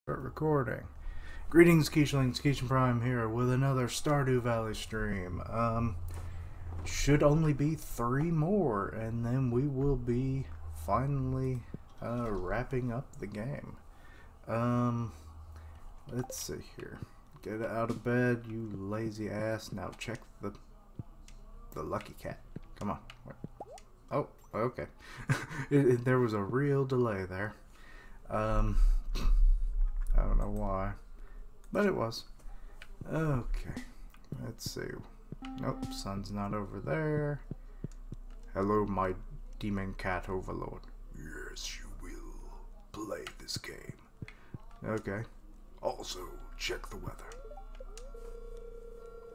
Start recording. Greetings, Keishlings. Keishan Prime here with another Stardew Valley stream. Should only be 3 more, and then we will be finally wrapping up the game. Let's see here. Get out of bed, you lazy ass. Now check the lucky cat. Come on. Wait. Oh, okay. There was a real delay there. I don't know why, but it was. Okay, let's see. Nope, sun's not over there. Hello, my demon cat overlord. Yes, you will play this game. Okay. Also, check the weather.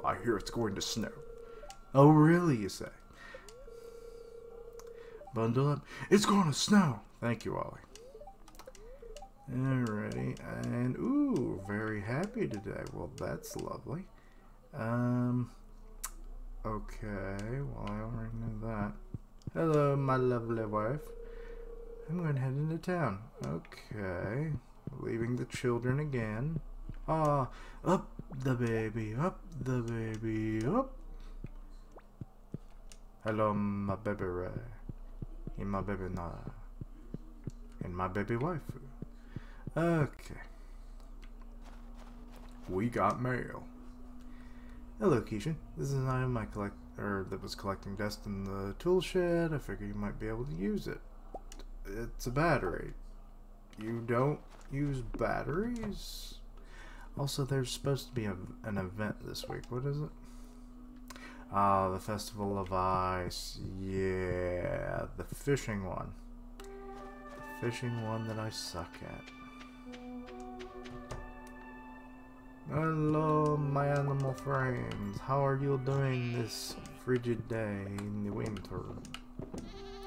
I hear it's going to snow. Oh, really, you say? Bundle up. It's going to snow. Thank you, Ollie. Alrighty, and ooh, very happy today. Well, that's lovely. Okay, well, I already knew that. Hello, my lovely wife. I'm going to head into town. Okay, leaving the children again. Ah, up the baby, up the baby, up. Hello, my baby Ray. And my baby Nala. And my baby wife. Okay. We got mail. Hello, Keisha. This is an item that was collecting dust in the tool shed. I figure you might be able to use it. It's a battery. You don't use batteries? Also, there's supposed to be an event this week. What is it? Ah, the Festival of Ice. Yeah, the fishing one. The fishing one that I suck at. Hello, my animal friends. How are you doing this frigid day in the winter?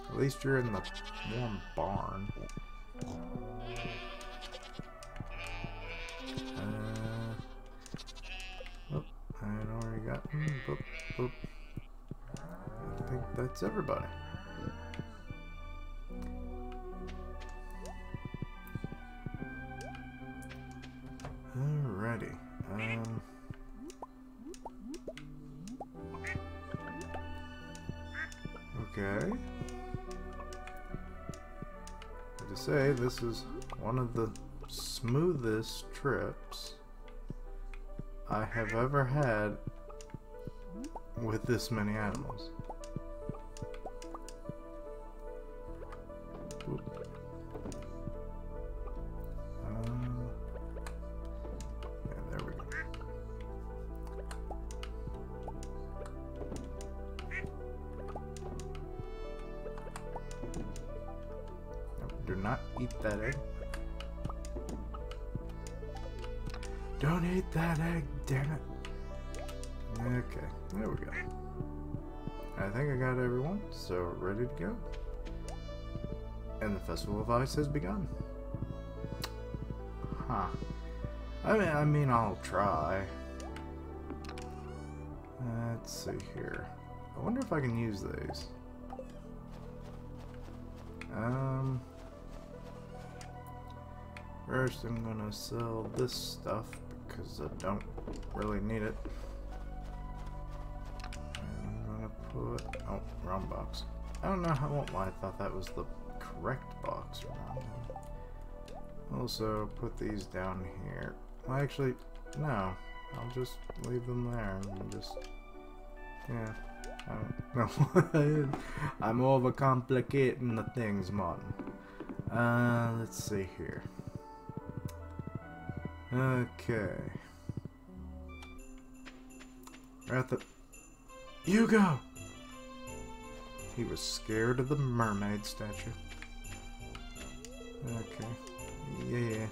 At least you're in the warm barn. Oh, I already got. Boop, boop. I think that's everybody. Alrighty. Okay. To say, this is one of the smoothest trips I have ever had with this many animals. Do not eat that egg. Don't eat that egg, damn it. Okay, there we go. I think I got everyone, so ready to go. And the Festival of Ice has begun. Huh. I mean, I'll try. Let's see here. I wonder if I can use these. First, I'm gonna sell this stuff because I don't really need it. And I'm gonna put... oh, wrong box. I don't know why I thought that was the correct box. Also, put these down here. Well, actually, no. I'll just leave them there and just... yeah. I don't know. I'm overcomplicating the things, man. Let's see here. Okay. We're at the... Hugo! He was scared of the mermaid statue. Okay. Yeah.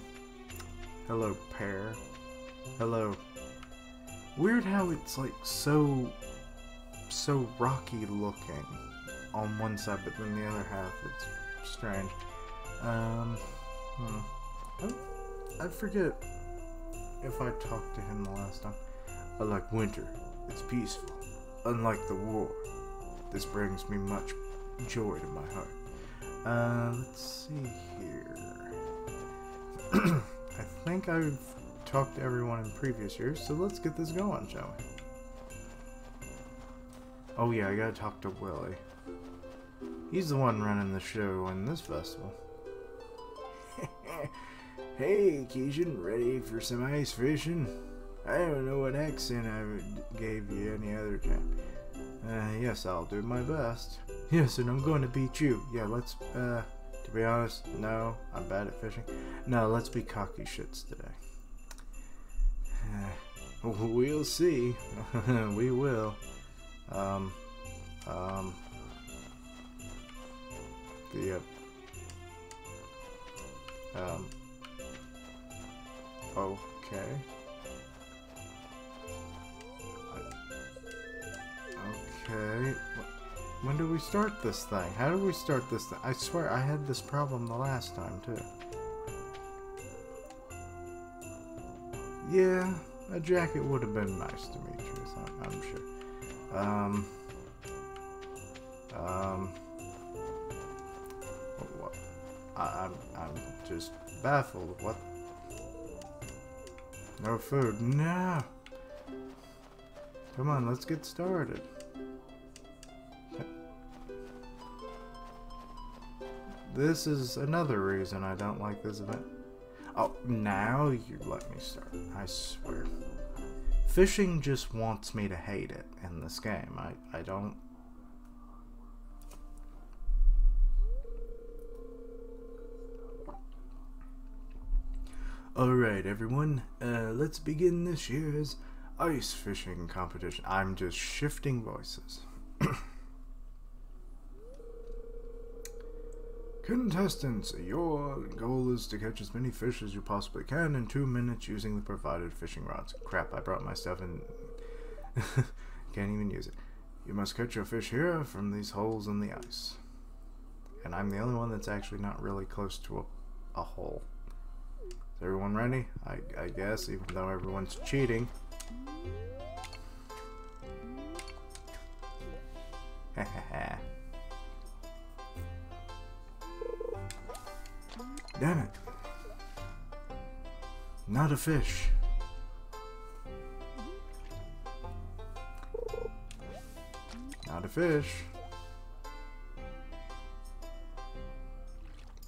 Hello, pear. Hello. Weird how it's like so rocky looking on one side, but then the other half it's strange. I forget if I talked to him the last time. I like winter. It's peaceful. Unlike the war. This brings me much joy to my heart. Let's see here. I think I've talked to everyone in previous years, so let's get this going, shall we? Oh yeah, I gotta talk to Willie. He's the one running the show in this festival. Hey, Keishan, ready for some ice fishing? I don't know what accent I gave you any other time. Yes, I'll do my best. Yes, and I'm going to beat you. Yeah, let's, to be honest, no, I'm bad at fishing. No, let's be cocky shits today. We'll see. We will. Yep. Okay. Okay. When do we start this thing? How do we start this thing? I swear I had this problem the last time, too. Yeah, a jacket would have been nice, Demetrius, I'm sure. What? I'm just baffled. What? No food. No! Come on, let's get started. This is another reason I don't like this event. Oh, now you let me start. I swear. Fishing just wants me to hate it in this game. I don't... Alright, everyone. Let's begin this year's ice fishing competition. I'm just shifting voices. Contestants, your goal is to catch as many fish as you possibly can in 2 minutes using the provided fishing rods. Crap, I brought my stuff and can't even use it. You must catch your fish here from these holes in the ice. And I'm the only one that's actually not really close to a hole. Is everyone ready? I guess, even though everyone's cheating. Hahaha. Damn it. Not a fish. Not a fish.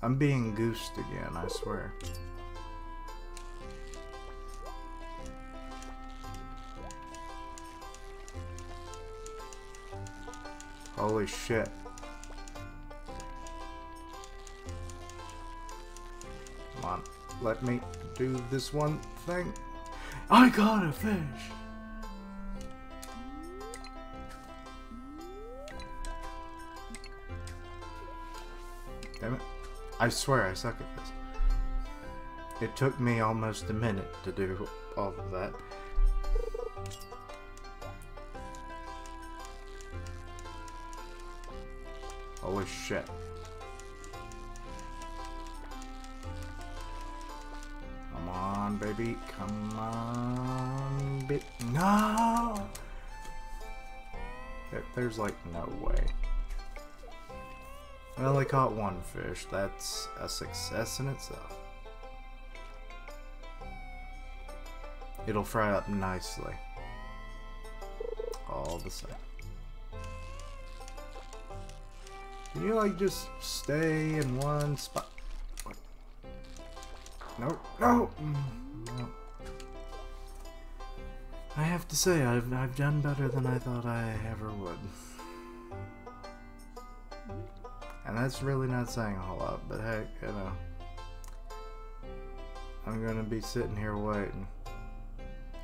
I'm being goosed again, I swear. Holy shit. Come on, let me do this one thing. I got a fish! Damn it. I swear I suck at this. It took me almost a minute to do all of that. Holy shit. Come on, baby. Come on, bit. No! There's like no way. I only caught one fish. That's a success in itself. It'll fry up nicely. All the same. Can you like just stay in one spot? What? No, no, no. I have to say, I've done better than I thought I ever would. And that's really not saying a whole lot, but heck, you know. I'm gonna be sitting here waiting.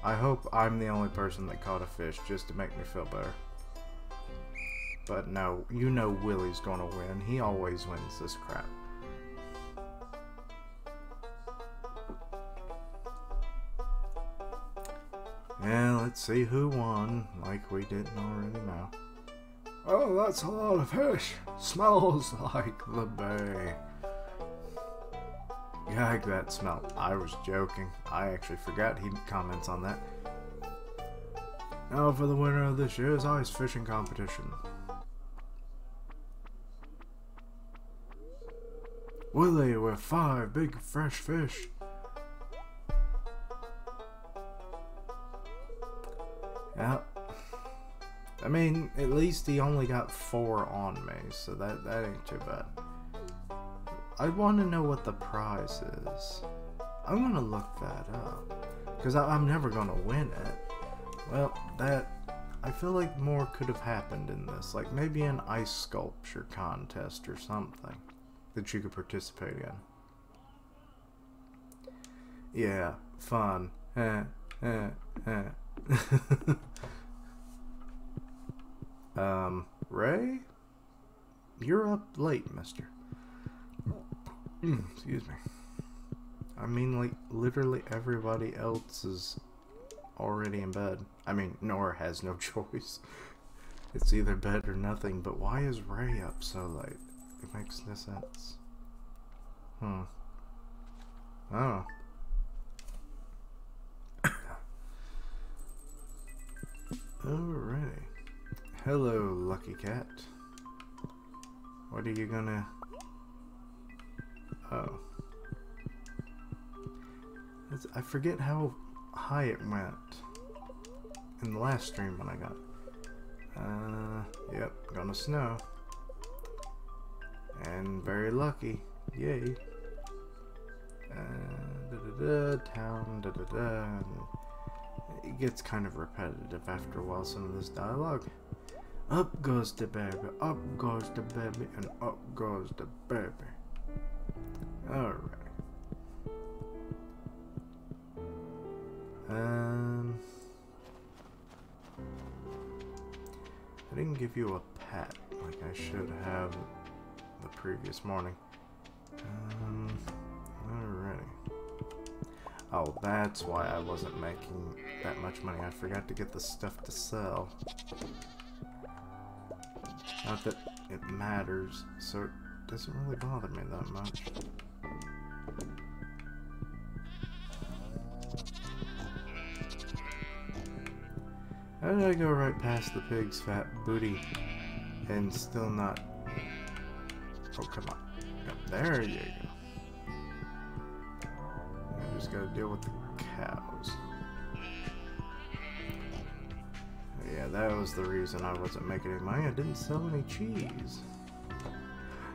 I hope I'm the only person that caught a fish just to make me feel better. But no, you know Willie's gonna win. He always wins this crap. Yeah, let's see who won, like we didn't already know. Oh, that's a lot of fish. Smells like the bay. Gag that smell. I was joking. I actually forgot he comments on that. Now for the winner of this year's ice fishing competition. Willie with 5 big fresh fish. Yeah. I mean, at least he only got 4 on me, so that ain't too bad. I want to know what the prize is. I'm gonna look that up, because I'm never gonna win it. Well, I feel like more could have happened in this, like maybe an ice sculpture contest or something that you could participate in. Yeah, fun. Ray? You're up late, mister. Excuse me. I mean, like, literally everybody else is already in bed. I mean, Nora has no choice. It's either bed or nothing, but why is Ray up so late? It makes no sense. Oh. Alrighty. Hello, lucky cat. What are you gonna... Oh. I forget how high it went in the last stream when I got it. Yep, gonna snow. And very lucky. Yay. Town, it gets kind of repetitive after a while, some of this dialogue. Up goes the baby, up goes the baby, and up goes the baby. Alright. I didn't give you a pat like I should have the previous morning. Alrighty. Oh, that's why I wasn't making that much money. I forgot to get the stuff to sell. Not that it matters, so it doesn't really bother me that much. How did I go right past the pig's fat booty and still not... Oh, come on. Yep, there you go. I just gotta deal with the cows. Yeah, that was the reason I wasn't making any money. I didn't sell any cheese.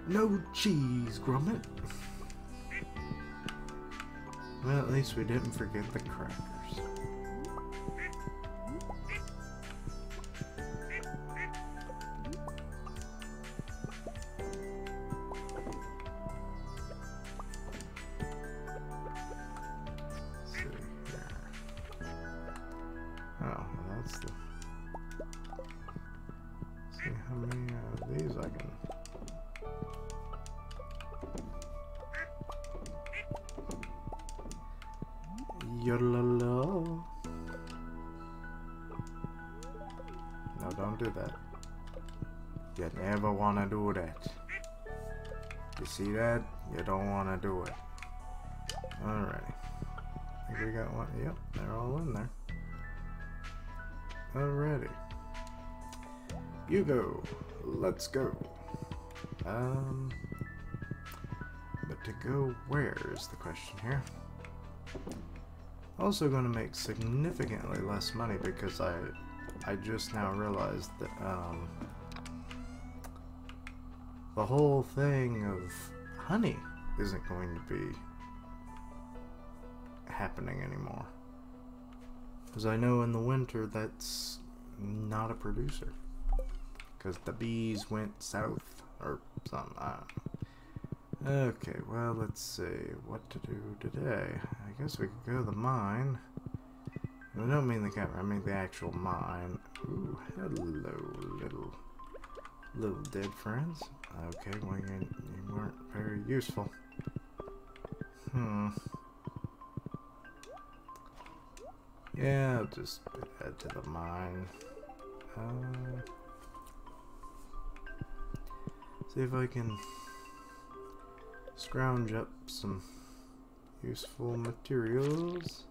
No cheese, Grummet. Well, at least we didn't forget the crackers. Yodelala. No, don't do that. You never want to do that. You see that? You don't want to do it. Alrighty. I think we got one. Yep, they're all in there. Alrighty. You go. Let's go. But to go where is the question here? Also going to make significantly less money because I just now realized that the whole thing of honey isn't going to be happening anymore. Because I know in the winter that's not a producer. Because the bees went south or something. I don't know. Okay, well, let's see what to do today. I guess we could go to the mine. I don't mean the camera, I mean the actual mine. Ooh, hello, little dead friends. Okay, well, you weren't very useful. Yeah, I'll just head to the mine. See if I can scrounge up some useful materials.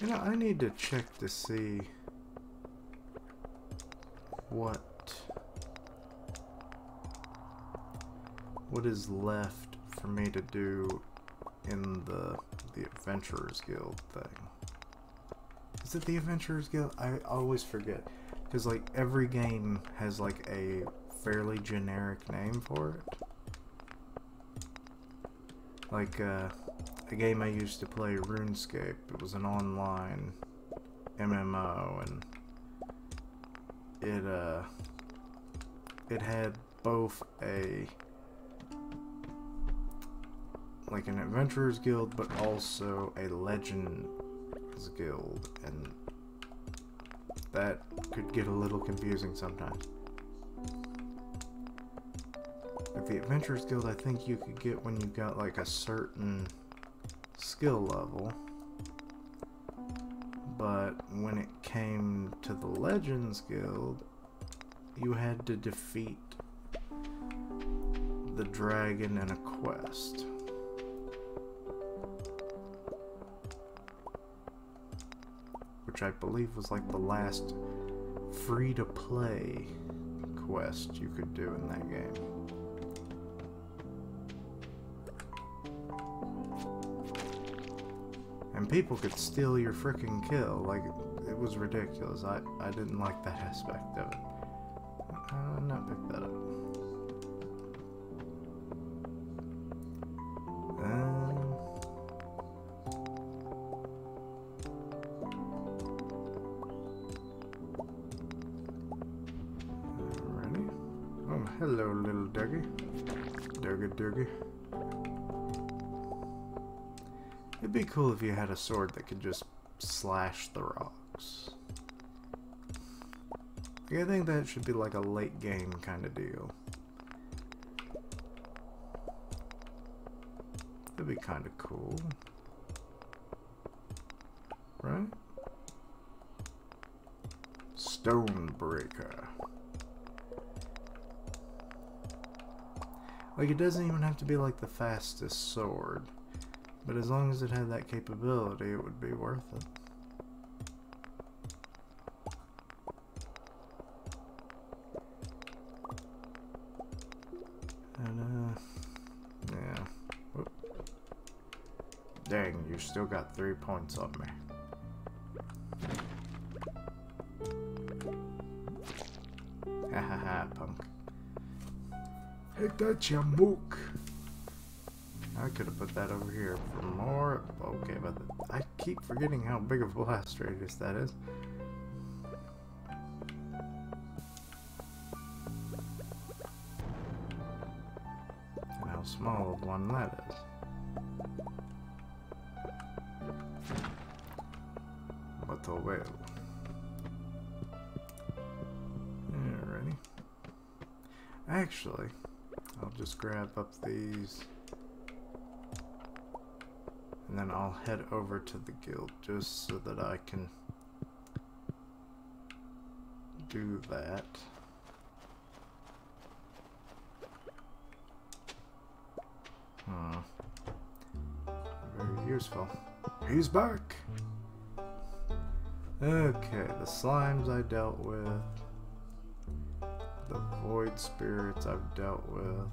You know, I need to check to see what is left for me to do in the Adventurers Guild thing. Is it the Adventurers Guild? I always forget. Because, like, every game has, like, a fairly generic name for it. Like, a game I used to play, RuneScape. It was an online MMO, and it had both like an Adventurers Guild, but also a Legends Guild, and that could get a little confusing sometimes. Like the Adventurers Guild, I think you could get when you got like a certain skill level, but when it came to the Legends Guild, you had to defeat the dragon in a quest. Which I believe was like the last free-to-play quest you could do in that game. And people could steal your frickin' kill. Like, it was ridiculous. I didn't like that aspect of it. I'll not pick that up. Alrighty. Oh, hello, little doggy. Doggy. It'd be cool if you had a sword that could just slash the rocks. I think that should be like a late game kind of deal. That'd be kind of cool. Right? Stonebreaker. Like, it doesn't even have to be like the fastest sword. But as long as it had that capability, it would be worth it. And, yeah. Whoop. Dang, you still got 3 points on me. Hahaha, punk. Hit that, ya mook. I could have put that over here for more. Okay, but I keep forgetting how big of a blast radius that is. And how small of one that is. But oh well. Alrighty. Actually, I'll just grab up these. And then I'll head over to the guild just so that I can do that. Very useful. He's back! Okay, the slimes I dealt with. The void spirits I've dealt with.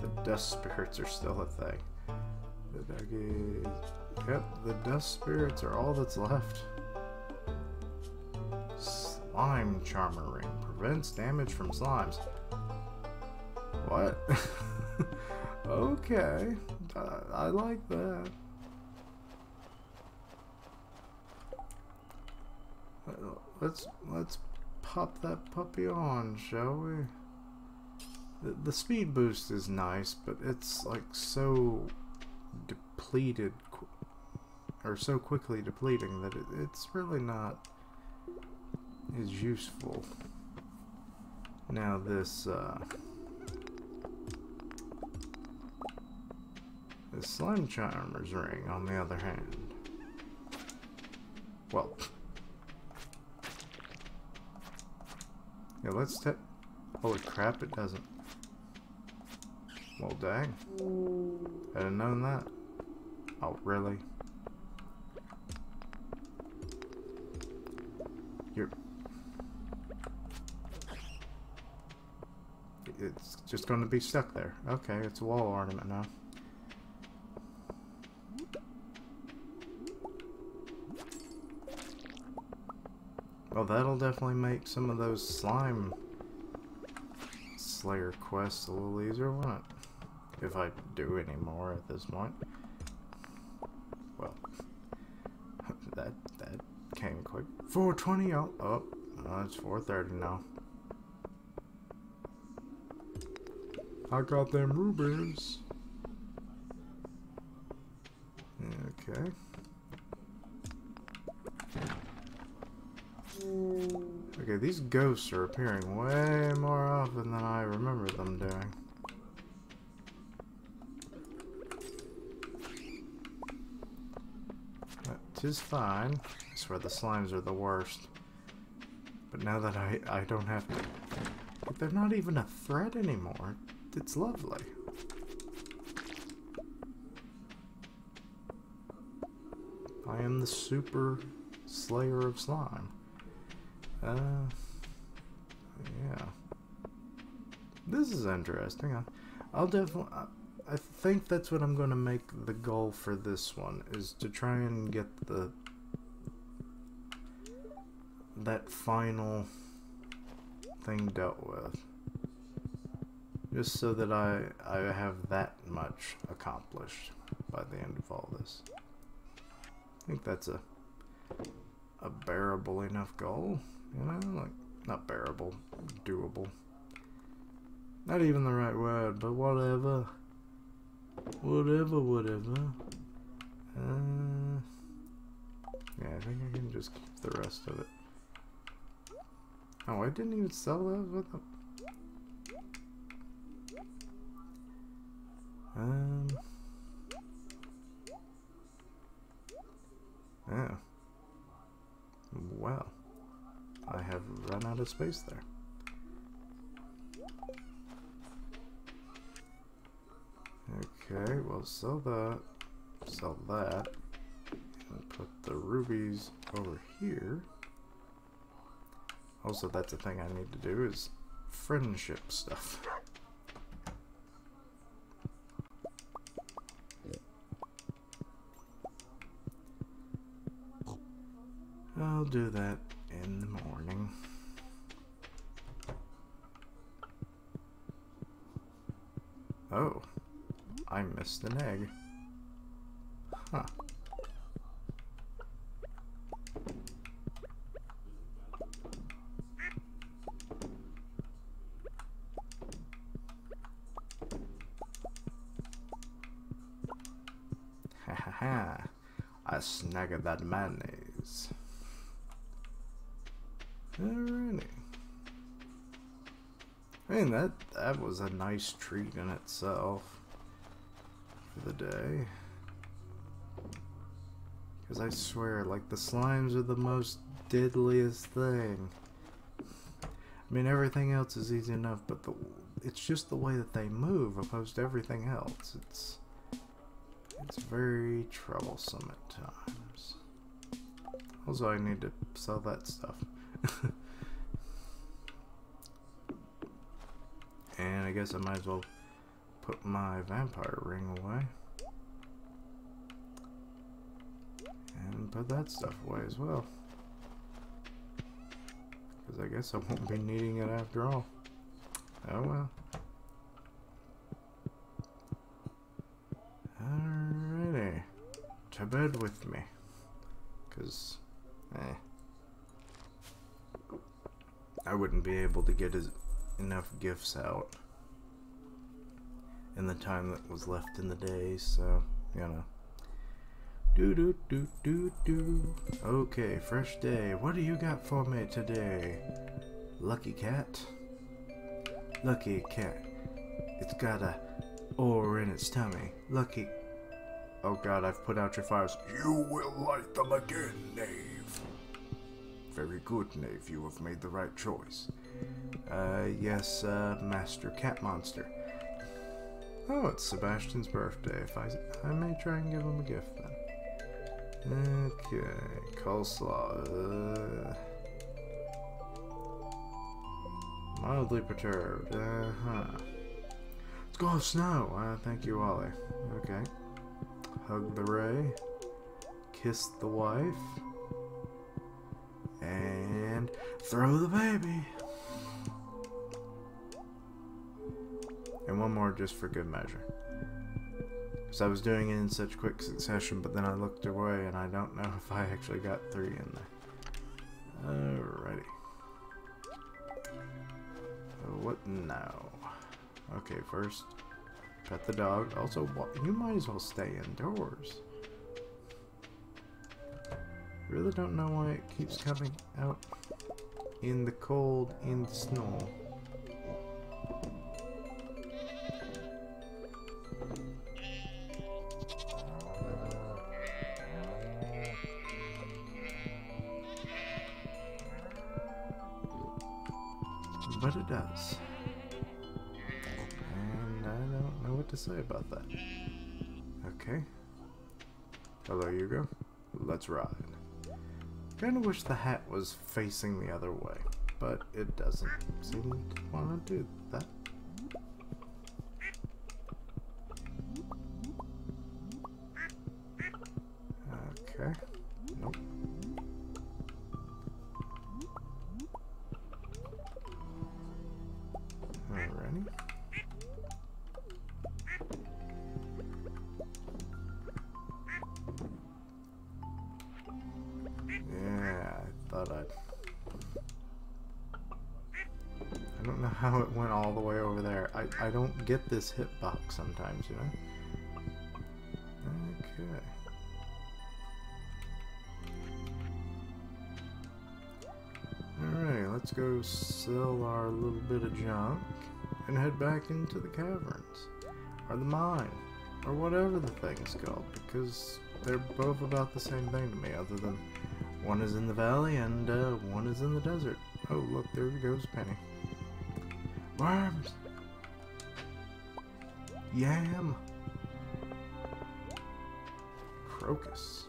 The dust spirits are still a thing. The doggies. Yep, the dust spirits are all that's left. Slime charmer ring prevents damage from slimes. What? Okay, I like that. Let's pop that puppy on, shall we? The speed boost is nice, but it's like so depleted, or so quickly depleting that it's really not as useful. Now this slime charmer's ring, on the other hand, well, yeah, let's holy crap, it doesn't. Well, dang. I didn't know that. Oh, really? it's just going to be stuck there. Okay, it's a wall ornament now. Well, that'll definitely make some of those slime slayer quests a little easier, won't it? If I do any more at this point. Well, that came quick. 4:20. Oh, it's 4:30 now. I got them rubies. Okay. Okay, these ghosts are appearing way more often than I remember them doing. That is fine. I swear the slimes are the worst. But now that I don't have to... They're not even a threat anymore. It's lovely. I am the super slayer of slime. Yeah. This is interesting. I'll definitely... I think that's what I'm going to make the goal for this one, is to try and get that final thing dealt with. Just so that I have that much accomplished by the end of all this. I think that's a bearable enough goal, you know, like, not bearable, doable. Not even the right word, but whatever. Whatever. Yeah, I think I can just keep the rest of it. Oh, I didn't even sell that with them. Yeah. Well, I have run out of space there. Okay, well, sell that, and put the rubies over here. Also, that's a thing I need to do, is friendship stuff. I'll do that in the morning. Oh, I missed an egg. Huh. Ha ha ha. I snagged that mayonnaise. Alrighty. I mean, that was a nice treat in itself for the day. Because I swear, like, the slimes are the most deadliest thing. I mean, everything else is easy enough, but it's just the way that they move opposed to everything else. It's very troublesome at times. Also, I need to sell that stuff. And I guess I might as well put my vampire ring away. And put that stuff away as well. Because I guess I won't be needing it after all. Oh well. Alrighty. To bed with me. Because, I wouldn't be able to get enough gifts out in the time that was left in the day, so, you know. Okay, fresh day. What do you got for me today? Lucky cat? Lucky cat. It's got a ore in its tummy. Lucky... Oh god, I've put out your fires. You will light them again, knave. Very good, knave. You have made the right choice. Yes, Master Cat Monster. Oh, it's Sebastian's birthday. If I may try and give him a gift then. Okay, coleslaw. Mildly perturbed. Let's go have snow. Thank you, Ollie. Okay. Hug the Ray. Kiss the wife. And throw the baby. And one more just for good measure. So I was doing it in such quick succession, but then I looked away and I don't know if I actually got 3 in there. Alrighty. What now? Okay, first, pet the dog. Also, you might as well stay indoors. Really don't know why it keeps coming out in the cold, in the snow. But it does. And I don't know what to say about that. Okay. Hello, Hugo. Let's ride. Kinda wish the hat was facing the other way, but it doesn't seem to want to do that. Okay. Nope. Alrighty. Yeah, I thought I don't know how it went all the way over there. I don't get this hitbox sometimes, you know? Okay. Alright, let's go sell our little bit of junk and head back into the caverns, or the mine, or whatever the thing is called, because they're both about the same thing to me, other than one is in the valley and one is in the desert. Oh, look, there goes Penny. Worms! Yam! Crocus.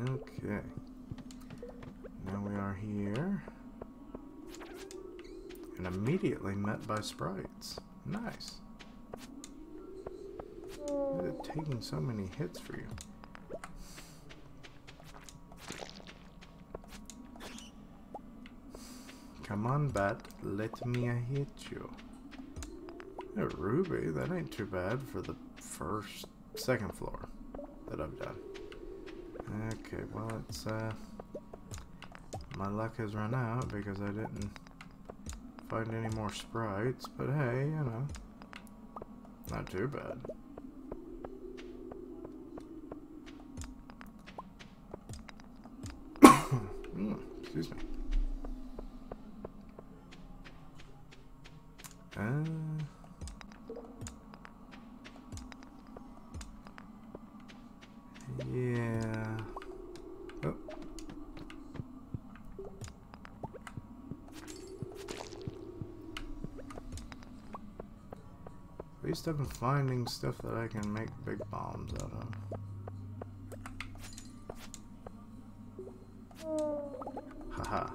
Okay. Now we are here. And immediately met by sprites. Nice. Why is it taking so many hits for you? Come on, bat. Let me hit you. A ruby? That ain't too bad for the second floor that I've done. Okay, well, it's, my luck has run out because I didn't find any more sprites, but hey, you know, not too bad. Excuse me. Yeah. Oh. At least I've been finding stuff that I can make big bombs out of. Haha.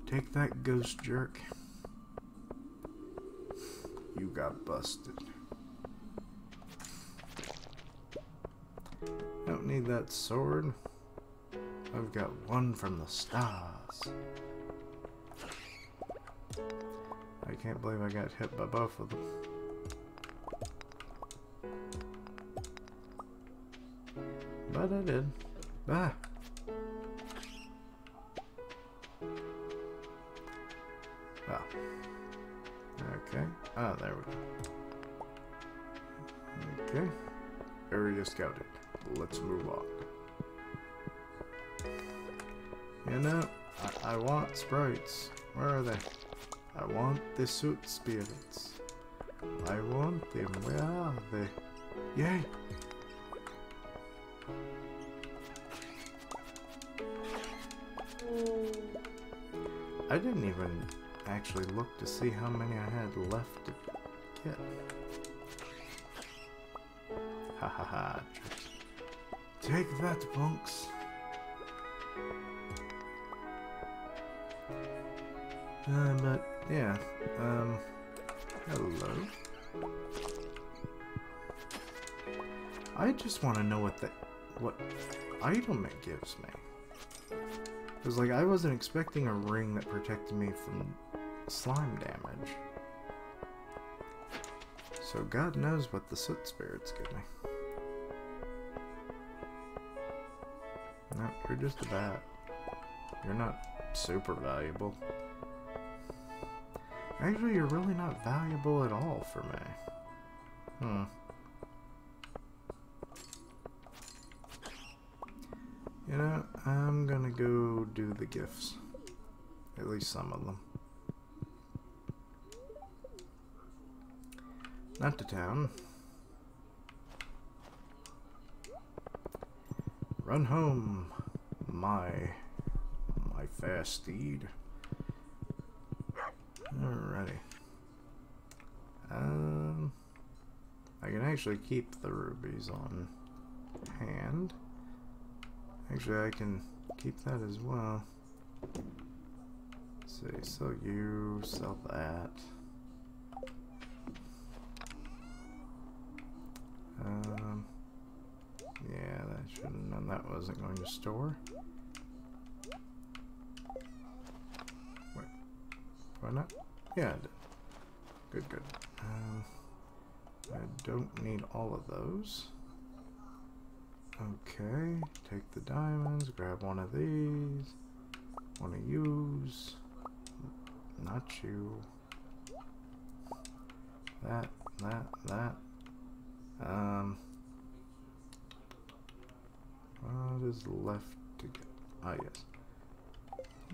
Take that, ghost jerk. You got busted. Don't need that sword. I've got one from the stars. I can't believe I got hit by both of them. But I did. Ah! Oh. Okay. Ah, there we go. Okay. Area scouted. Let's move on. You know, I want sprites. Where are they? I want the suit spirits. I want them. Where are they? Yay! I didn't even actually look to see how many I had left to get. Ha ha ha. Take that, punks. But yeah, hello. I just want to know what item it gives me. Because, like, I wasn't expecting a ring that protected me from slime damage. So God knows what the soot spirits give me. No, you're just a bat. You're not super valuable. Actually, you're really not valuable at all for me. You know, I'm gonna go do the gifts. At least some of them. Not to town. Run home, my fast steed. Alrighty. I can actually keep the rubies on hand. Actually, I can keep that as well. Let's see, sell you, sell that. Yeah, that should have known that wasn't going to store. Wait, why not? Yeah, I did. Good, good. I don't need all of those. Okay, take the diamonds, grab one of these. Want to use. Not you. That. What is left to get? Ah, yes.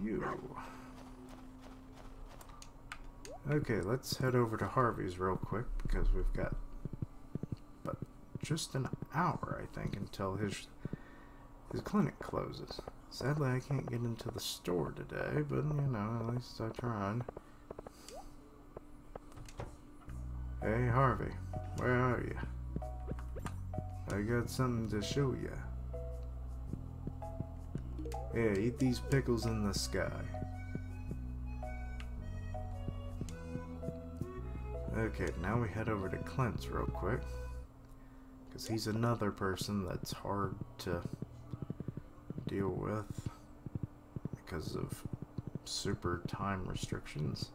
You. Okay, let's head over to Harvey's real quick because we've got just an hour, I think, until his clinic closes. Sadly, I can't get into the store today, but you know, at least I tried. Hey, Harvey, where are you? I got something to show you. Yeah, eat these pickles in the sky. Okay, now we head over to Clint's real quick. Because he's another person that's hard to deal with because of super time restrictions.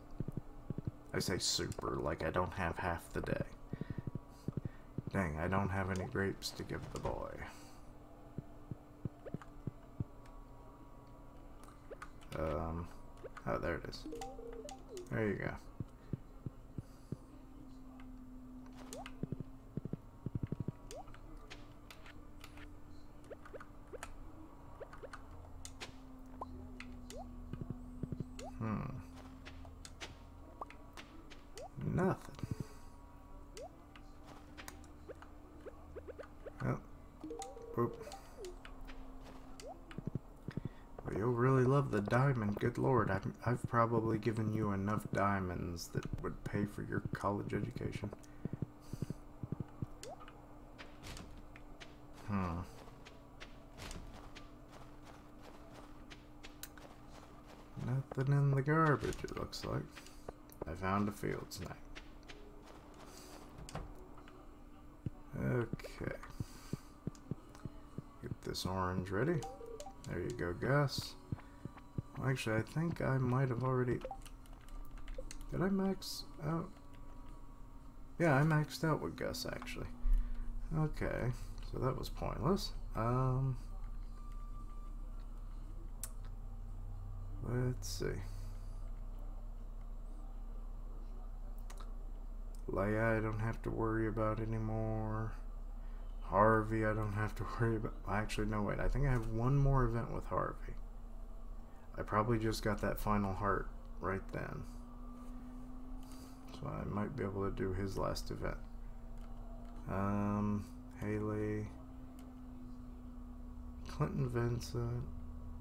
I say super, like I don't have half the day. Dang, I don't have any grapes to give the boy. Oh, there it is. There you go. Nothing. Oh. Boop. Well, you'll really love the diamond. Good lord, I've probably given you enough diamonds that would pay for your college education. Nothing in the garbage, it looks like. I found a field snack. Okay. Get this orange ready. There you go, Gus. Well, actually, I think I might have already... Did I max out? Yeah, I maxed out with Gus, actually. Okay, so that was pointless. Let's see. Leia, I don't have to worry about anymore. Harvey, I don't have to worry about... Actually, no, wait. I think I have one more event with Harvey. I probably just got that final heart right then. So I might be able to do his last event. Haley. Clinton Vincent.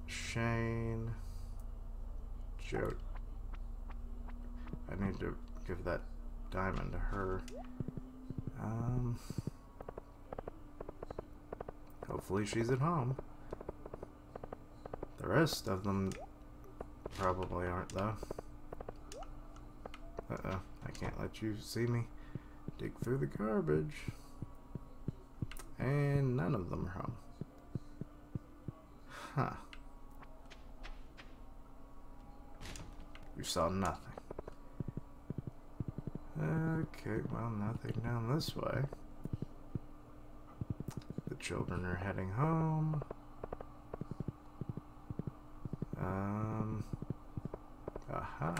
Shane. Joe. I need to give that diamond to her. Hopefully she's at home. The rest of them probably aren't, though. Uh-oh, I can't let you see me dig through the garbage. And none of them are home. Huh. You saw nothing. Okay, well, nothing down this way. The children are heading home. Aha.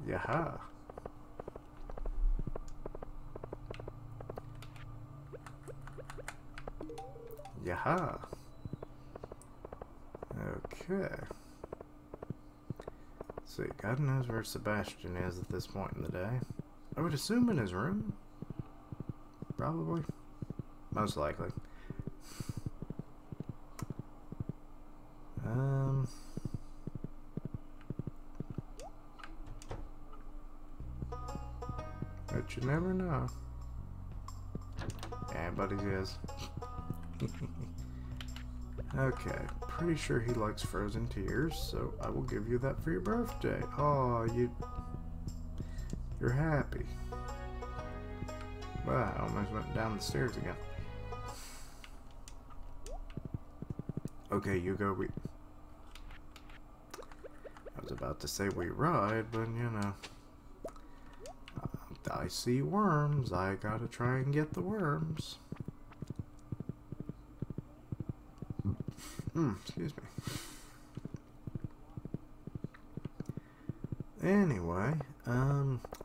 Yaha. Yaha. Okay. See, God knows where Sebastian is at this point in the day. I would assume in his room. Probably. Most likely. But you never know. Yeah, but he is. Okay, pretty sure he likes frozen tears, so I will give you that for your birthday. Oh, you're happy. Wow, I almost went down the stairs again. Okay, you go. I was about to say we ride, but you know. I see worms. I gotta try and get the worms. Excuse me. Anyway,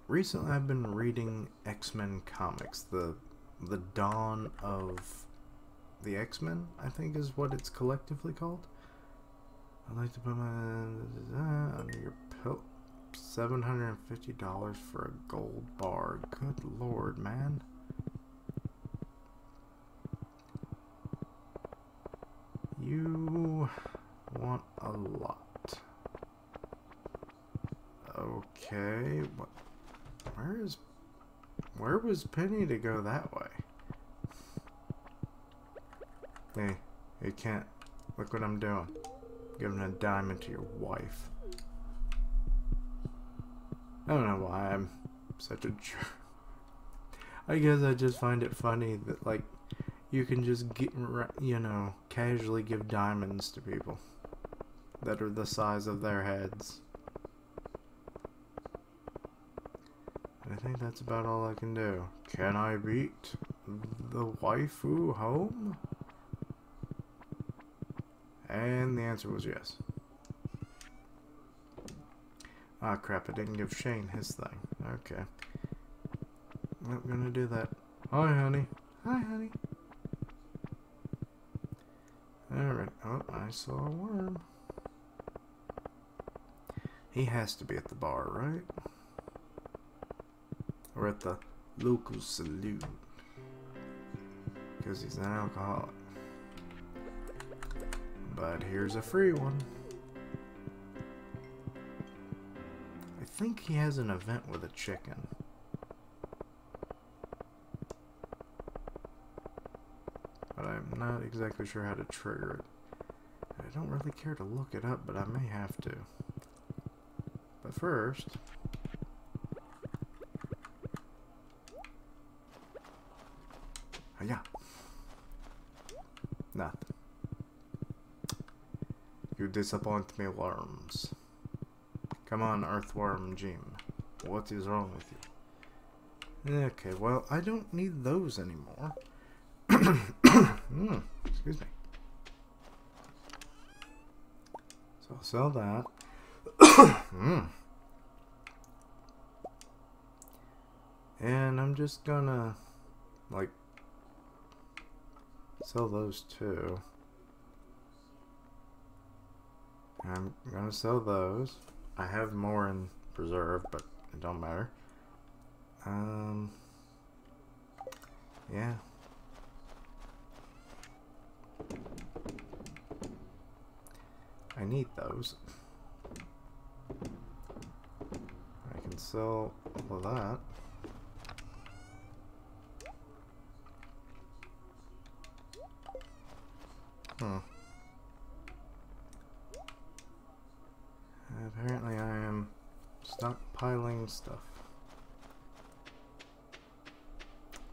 recently I've been reading X-Men comics. The dawn of the X-Men, I think is what it's collectively called. I'd like to put my under your pill. $750 for a gold bar. Good lord, man. You want a lot. Okay, what? Where was Penny to go that way? Hey, you can't. Look what I'm doing. Giving a diamond to your wife. I don't know why I'm such a jerk. I guess I just find it funny that, like, you can just get, you know, casually give diamonds to people that are the size of their heads. I think that's about all I can do. Can I beat the waifu home? And the answer was yes. Ah, crap, I didn't give Shane his thing. Okay. I'm gonna do that. Hi, honey. Hi, honey. Alright. Oh, I saw a worm. He has to be at the bar, right? Or at the local saloon. Because he's an alcoholic. But here's a free one. I think he has an event with a chicken. But I'm not exactly sure how to trigger it. I don't really care to look it up, but I may have to. But first... yeah. Nothing. You disappoint me, worms. Come on, Earthworm Jim. What is wrong with you? Okay, well, I don't need those anymore. Excuse me. So I'll sell that. And I'm just gonna, like, sell those too. I'm gonna sell those. I have more in preserve, but it don't matter. Yeah. I need those. I can sell all of that. Hmm. Apparently I am stockpiling stuff.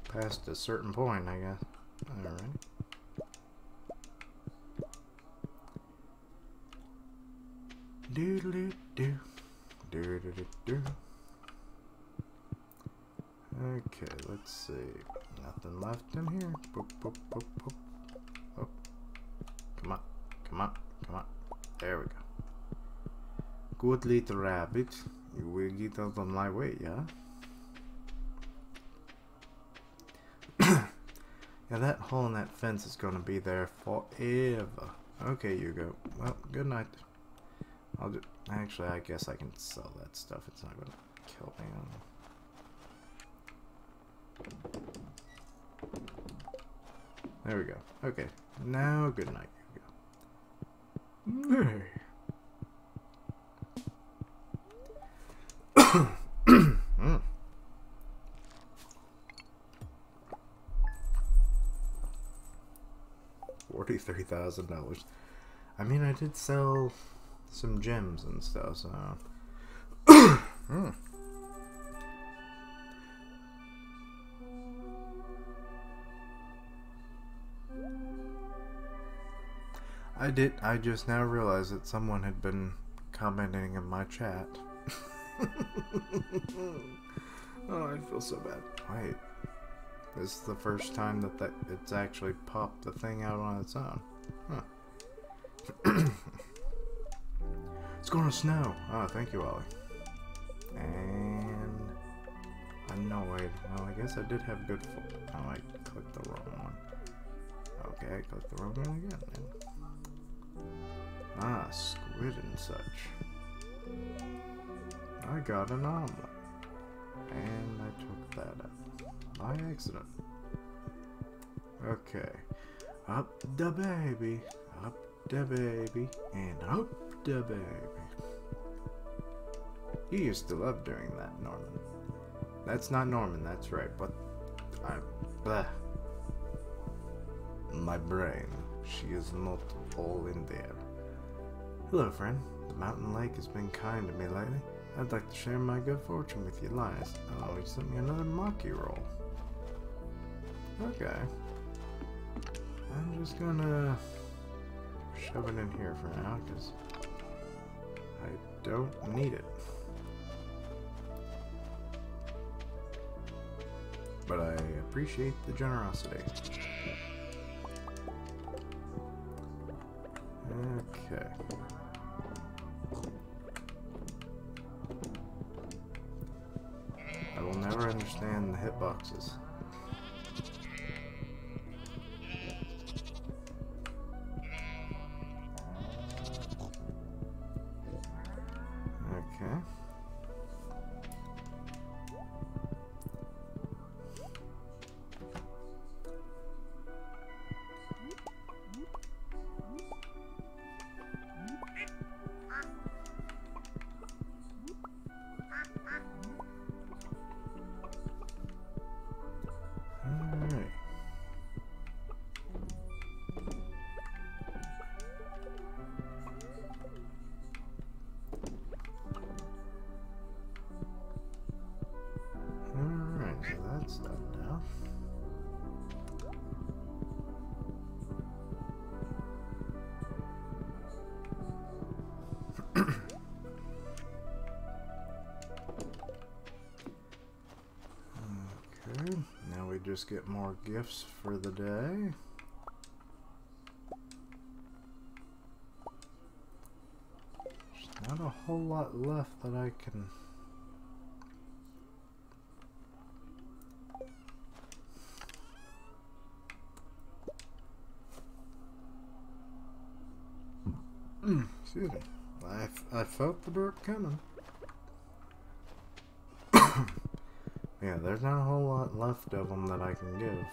Past a certain point, I guess. Alright. Doodle-doo. Doodle-doo. Okay, let's see. Nothing left in here. Boop, boop, boop, boop. Oh. Come on. Come on. Come on. There we go. Good little rabbit. You will get out of my way, yeah? Yeah, that hole in that fence is going to be there forever. Okay, you go. Well, good night. I'll just... Actually, I guess I can sell that stuff. It's not going to kill me. There we go. Okay. Now, good night, you go. Hey. $43,000. I mean, I did sell some gems and stuff, so... I just now realized that someone had been commenting in my chat. Oh, I feel so bad. Wait. This is the first time that it's actually popped the thing out on its own. Huh. It's gonna snow. Oh, thank you, Ollie. And... no, wait. Well, I guess I did have good... Oh, I clicked the wrong one. Okay, I clicked the wrong one again. Ah, squid and such. I got an omelet. And I took that out. By accident. Okay. Up the baby. Up the baby. And up the baby. You used to love doing that, Norman. That's not Norman, that's right. But blah. My brain. She is not all in there. Hello, friend. The mountain lake has been kind to me lately. I'd like to share my good fortune with you, Linus. Oh, he sent me another Maki roll. Okay. I'm just gonna shove it in here for now, because I don't need it. But I appreciate the generosity. Okay. I will never understand the hitboxes. Okay. So that's done now. Okay, now we just get more gifts for the day. There's not a whole lot left that I can... Excuse me. I felt the burp coming. Yeah, there's not a whole lot left of them that I can give.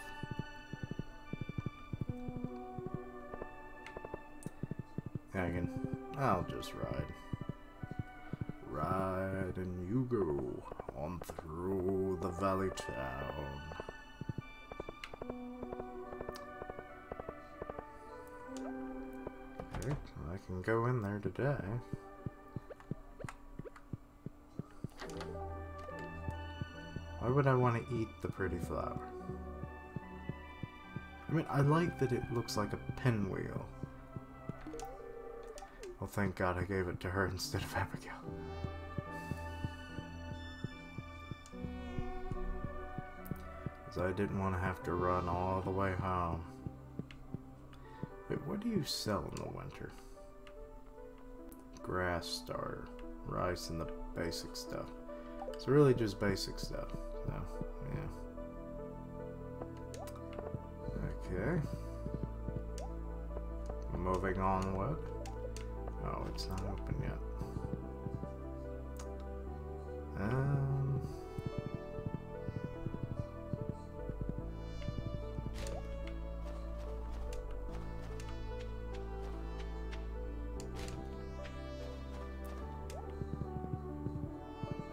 Yeah, I'll just ride. Ride and you go on through the valley town. Okay, well, I can go in there today. Why would I want to eat the pretty flower? I mean, I like that it looks like a pinwheel. Well, thank God I gave it to her instead of Abigail. Because I didn't want to have to run all the way home. Wait, what do you sell in the winter? Grass starter, rice, and the basic stuff. It's really just basic stuff. So, yeah. Okay. Moving on, what? Oh, it's not open yet.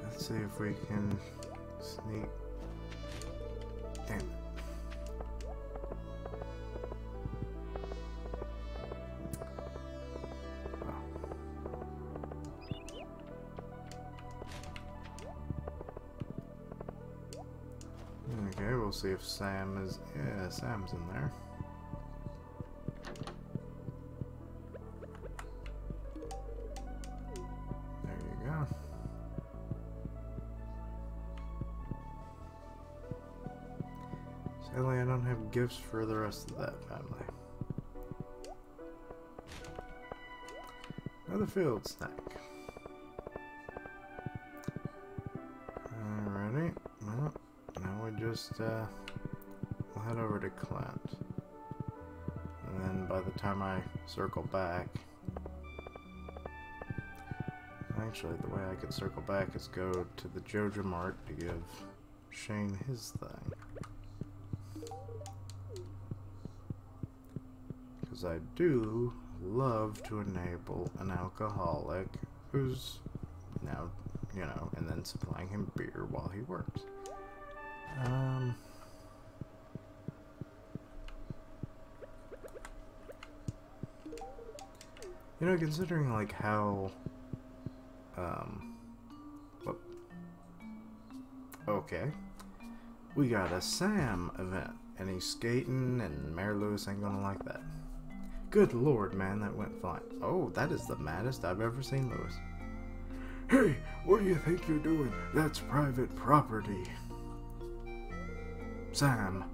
Let's see if we can sneak. Damn it. Okay, we'll see if Sam is... Yeah, Sam's in there. There you go. Sadly, I don't have gifts for the rest of that family. Another field snack. Alrighty. Well, now we just, we'll head over to Clint. And then by the time I circle back... Actually, the way I could circle back is go to the Joja Mart to give Shane his thing. Because I do love to enable an alcoholic who's now, you know, and then supplying him beer while he works. You know, considering like how, whoop. Okay, we got a Sam event, and he's skating, and Mayor Lewis ain't gonna like that. Good lord, man, that went fine. Oh, that is the maddest I've ever seen Lewis. Hey, what do you think you're doing? That's private property. Sam.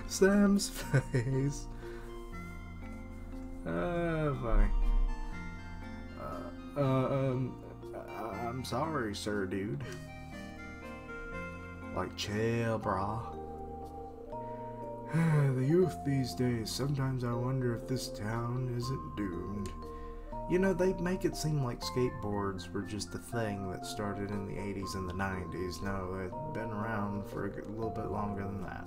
Sam's face. Funny. I'm sorry, sir, dude. Like, chill, brah. The youth these days, sometimes I wonder if this town isn't doomed. You know, they make it seem like skateboards were just a thing that started in the 80s and the 90s. No, they've been around for a little bit longer than that.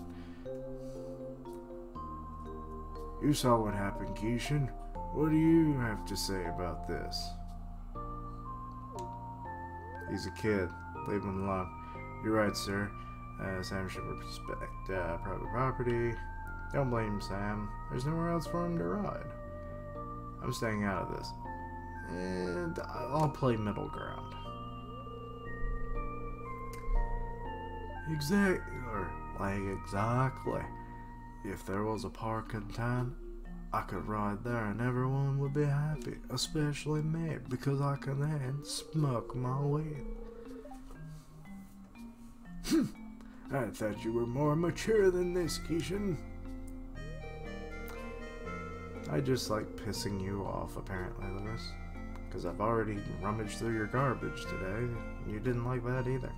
You saw what happened, Keishan. What do you have to say about this? He's a kid. Leave him alone. You're right, sir. Sam should respect private property. Don't blame Sam. There's nowhere else for him to ride. I'm staying out of this. And I'll play middle ground. Exactly. If there was a park in town, I could ride there and everyone would be happy. Especially me, because I can then smoke my weed. I thought you were more mature than this, Keishan. I just like pissing you off, apparently, Lewis. Because I've already rummaged through your garbage today. You didn't like that either.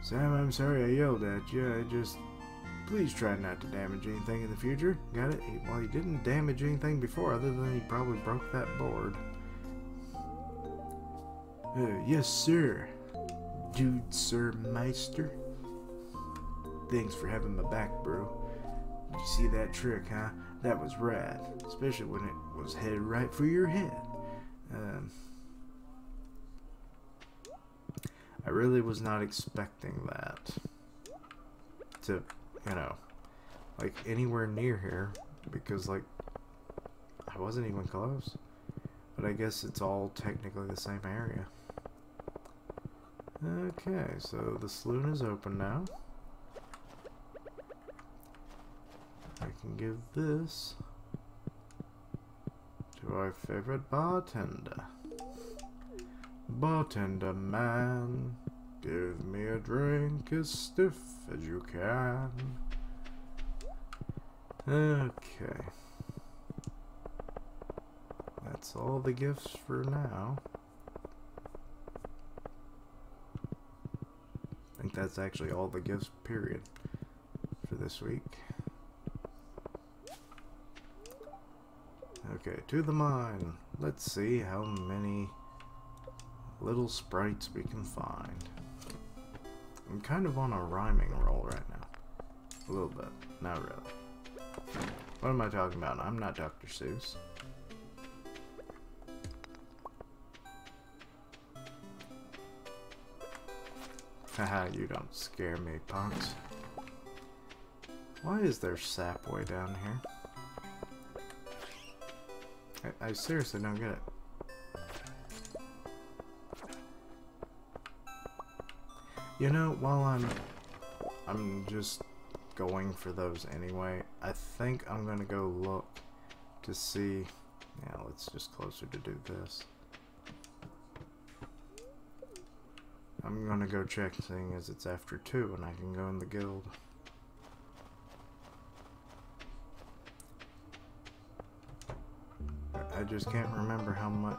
Sam, I'm sorry I yelled at you. I just... Please try not to damage anything in the future. Got it? Well, he didn't damage anything before, other than he probably broke that board. Yes, sir. Dude, sir, meister. Thanks for having my back, bro. Did you see that trick, huh? That was rad. Especially when it was headed right for your head. I really was not expecting that to, you know, like, anywhere near here. Because, like, wasn't even close. But I guess it's all technically the same area. Okay, so the saloon is open now. I can give this to our favorite bartender. Bartender man, give me a drink as stiff as you can. Okay. That's all the gifts for now. I think that's actually all the gifts, period, for this week. Okay, to the mine. Let's see how many little sprites we can find. I'm kind of on a rhyming roll right now. A little bit. Not really. What am I talking about? I'm not Dr. Seuss. Haha, you don't scare me, punks. Why is there sap way down here? I seriously don't get it. You know, while I'm just going for those anyway, I think I'm gonna go look to see. Yeah, let's just closer to do this. I'm gonna go check, seeing as it's after 2 and I can go in the guild. I just can't remember how much.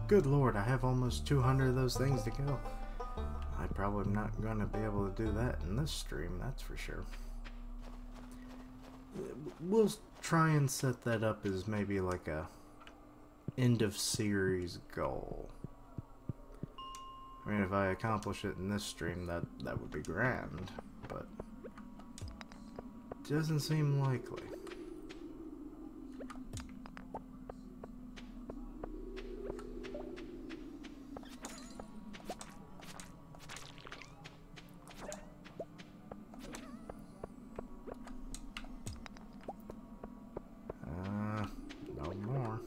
Good lord, I have almost 200 of those things to kill. I probably am not gonna be able to do that in this stream, that's for sure. We'll try and set that up as maybe like a end of series goal. I mean, if I accomplish it in this stream, that would be grand, but doesn't seem likely. No more.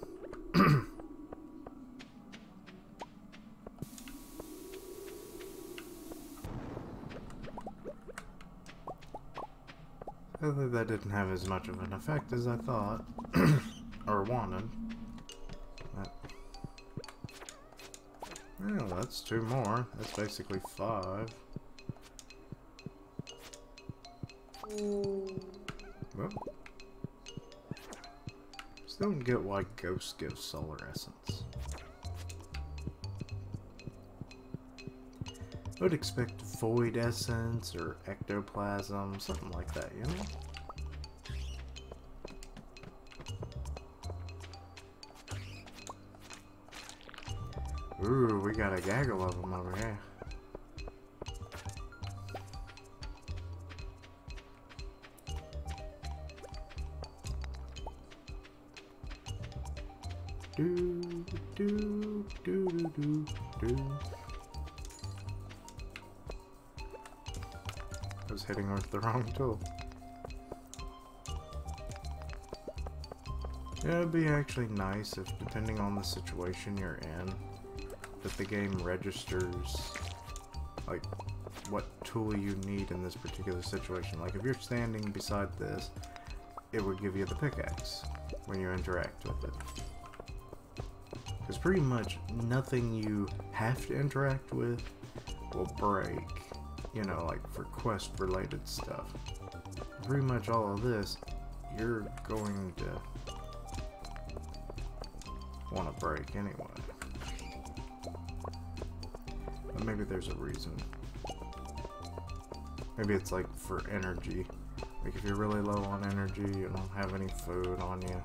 That didn't have as much of an effect as I thought, or wanted. Well, that's 2 more. That's basically 5. Whoop. Still don't get why ghosts give solar essence. I would expect void essence or ectoplasm, something like that, you know? Ooh, we got a gaggle of them over here. Do, do, do, do, do, do. I was hitting with the wrong tool. Yeah, it'd be actually nice if, depending on the situation you're in, that the game registers, like, what tool you need in this particular situation. Like, if you're standing beside this, it would give you the pickaxe when you interact with it. Because pretty much nothing you have to interact with will break, you know, like for quest-related stuff. Pretty much all of this, you're going to want to break anyway. But maybe there's a reason. Maybe it's like for energy. Like if you're really low on energy, you don't have any food on you.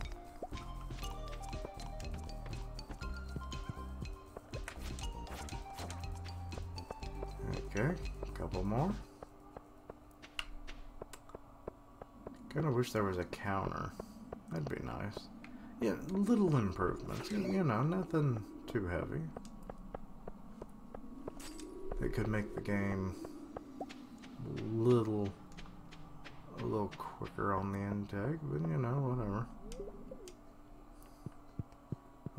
Okay, a couple more. Kinda wish there was a counter. That'd be nice. Yeah, little improvements. You know, nothing too heavy. It could make the game a little marker on the end tag, but you know, whatever.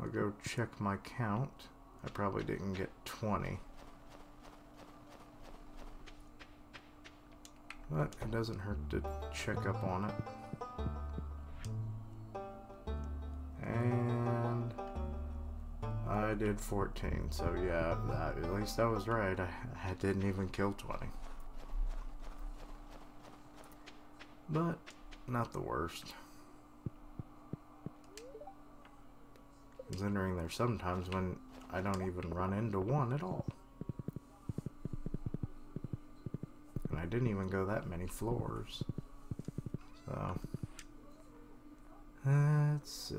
I'll go check my count. I probably didn't get 20. But it doesn't hurt to check up on it. And I did 14, so yeah, at least I was right. I didn't even kill 20. But not the worst. Considering there's sometimes when I don't even run into one at all. And I didn't even go that many floors. So, let's see.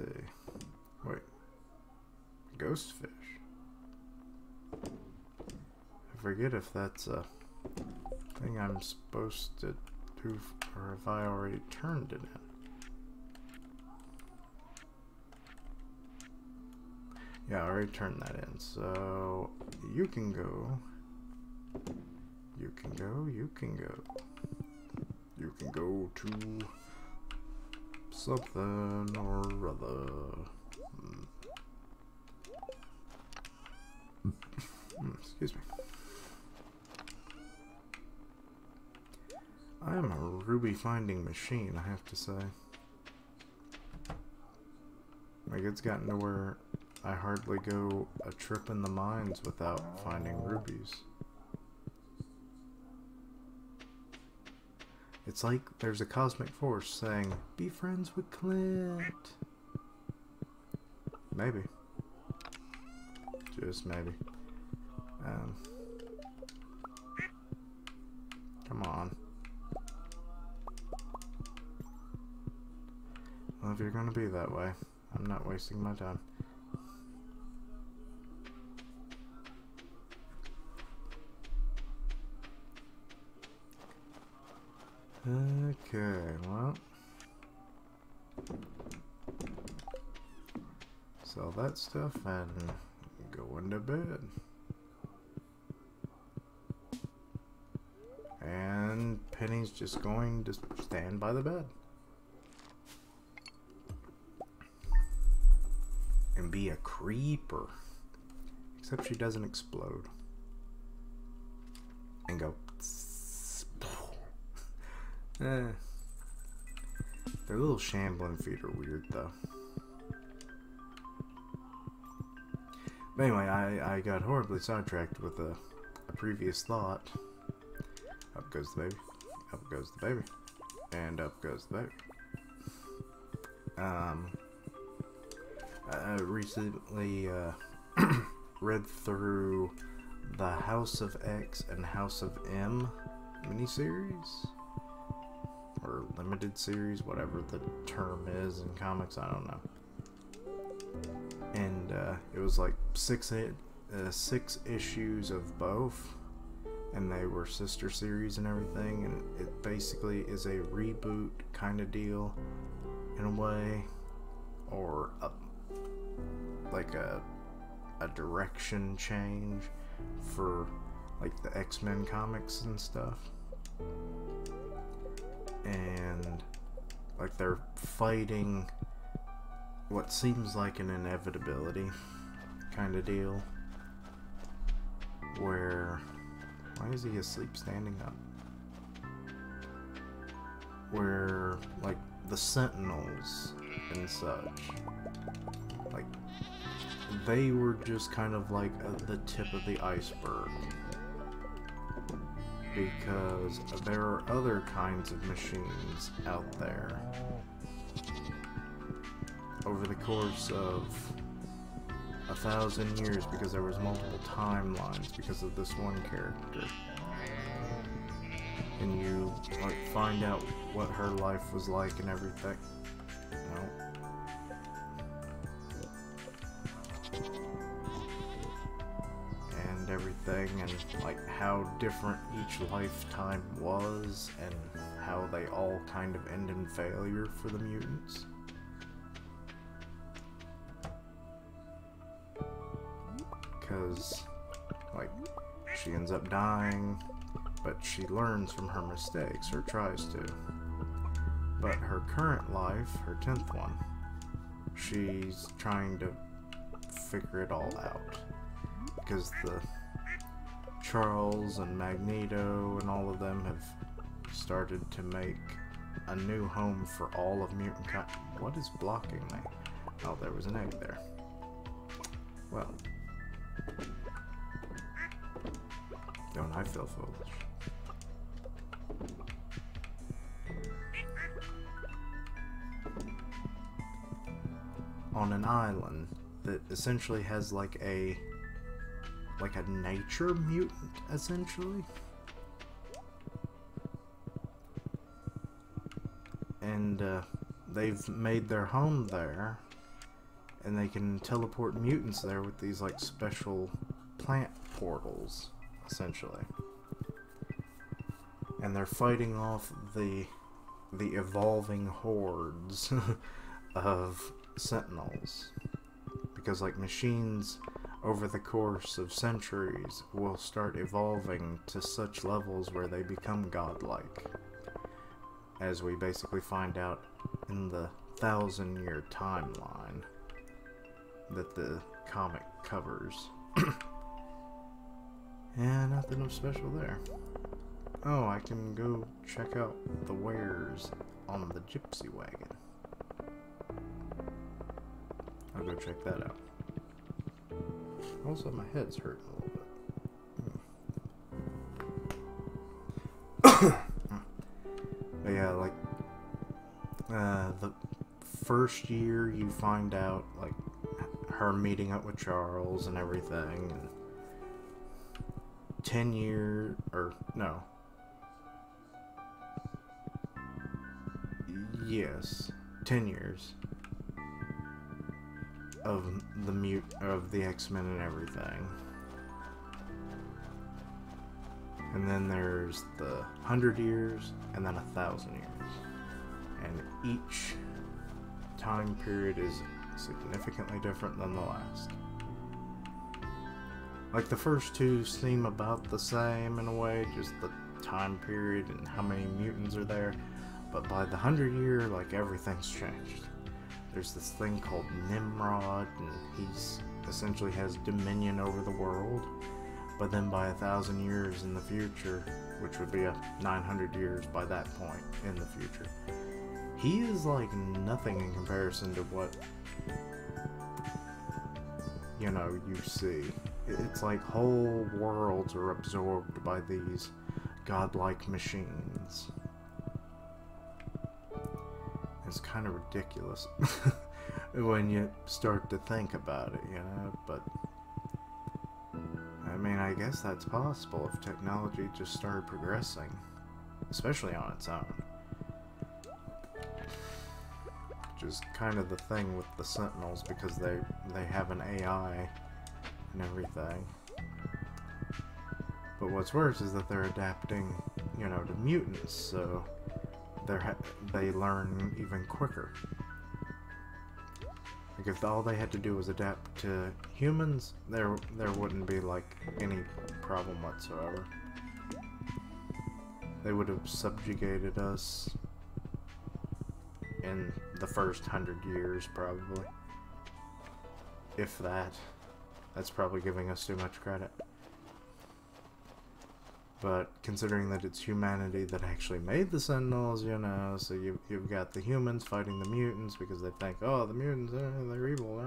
Wait. Ghost fish. I forget if that's a thing I'm supposed to do, or if I already turned it in. Yeah, I already turned that in, so you can go. You can go, you can go. You can go to something or other. Excuse me. I am a ruby finding machine, I have to say. Like, it's gotten to where I hardly go a trip in the mines without finding rubies. It's like there's a cosmic force saying, be friends with Clint. Maybe. Just maybe. Come on. Well, if you're gonna be that way, I'm not wasting my time. Okay, well, sell that stuff and go into bed. And Penny's just going to stand by the bed and be a creeper, except she doesn't explode and go. Their little shambling feet are weird, though. But anyway, I got horribly sidetracked with a previous thought. Up goes the baby. Up goes the baby. And up goes the baby. I recently read through the House of X and House of M miniseries. Or limited series, whatever the term is in comics, I don't know. And it was like six issues of both, and they were sister series and everything, and it basically is a reboot kind of deal in a way, or like a direction change for like the X-Men comics and stuff. And like they're fighting what seems like an inevitability kind of deal, where why is he asleep standing up? Where like the Sentinels and such, like they were just kind of like the tip of the iceberg. Because there are other kinds of machines out there over the course of 1,000 years, because there was multiple timelines because of this one character. And you like find out what her life was like and everything. No. Everything, and like how different each lifetime was, and how they all kind of end in failure for the mutants. Because like she ends up dying, but she learns from her mistakes, or tries to. But her current life, her 10th one, she's trying to figure it all out. Because the Charles and Magneto and all of them have started to make a new home for all of mutant kind. What is blocking me? Oh, there was an egg there. Well, don't I feel foolish? On an island that essentially has like a nature mutant, essentially. And they've made their home there, and they can teleport mutants there with these like special plant portals, essentially. And they're fighting off the evolving hordes of sentinels, because like machines over the course of centuries will start evolving to such levels where they become godlike, as we basically find out in the 1,000-year timeline that the comic covers. And nothing of special there. Oh, I can go check out the wares on the gypsy wagon. I'll go check that out. Also, my head's hurting a little bit. But yeah, like, the first year you find out, like, her meeting up with Charles and everything, and 10 years, or, no. Yes, 10 years of the X-Men and everything. And then there's the 100 years, and then 1,000 years. And each time period is significantly different than the last. Like, the first two seem about the same in a way, just the time period and how many mutants are there. But by the 100-year, like, everything's changed. There's this thing called Nimrod, and he's essentially has dominion over the world. But then by 1,000 years in the future, which would be 900 years by that point in the future, he is like nothing in comparison to what, you know, you see. It's like whole worlds are absorbed by these godlike machines. It's kind of ridiculous when you start to think about it, you know, but I mean, I guess that's possible if technology just started progressing, especially on its own. Which is kind of the thing with the Sentinels, because they have an AI and everything. But what's worse is that they're adapting, you know, to mutants, so they learn even quicker. Like, if all they had to do was adapt to humans, there wouldn't be like any problem whatsoever. They would have subjugated us in the first 100 years, probably. If that. That's probably giving us too much credit. But considering that it's humanity that actually made the Sentinels, you know, so you've got the humans fighting the mutants because they think, oh, the mutants, they're evil.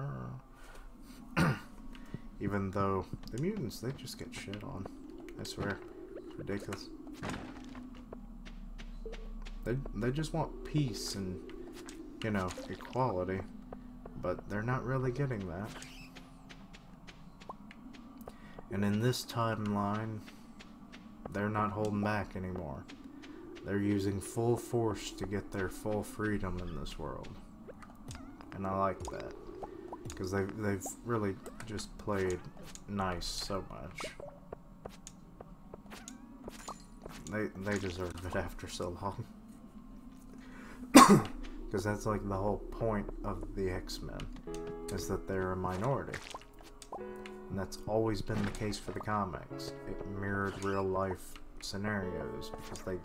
Even though the mutants, they just get shit on. I swear. It's ridiculous. They just want peace and, you know, equality. But they're not really getting that. And in this timeline, they're not holding back anymore. They're using full force to get their full freedom in this world. And I like that. Because they've really just played nice so much. They deserve it after so long. Because that's like the whole point of the X-Men, is that they're a minority. And that's always been the case for the comics. It mirrored real life scenarios, because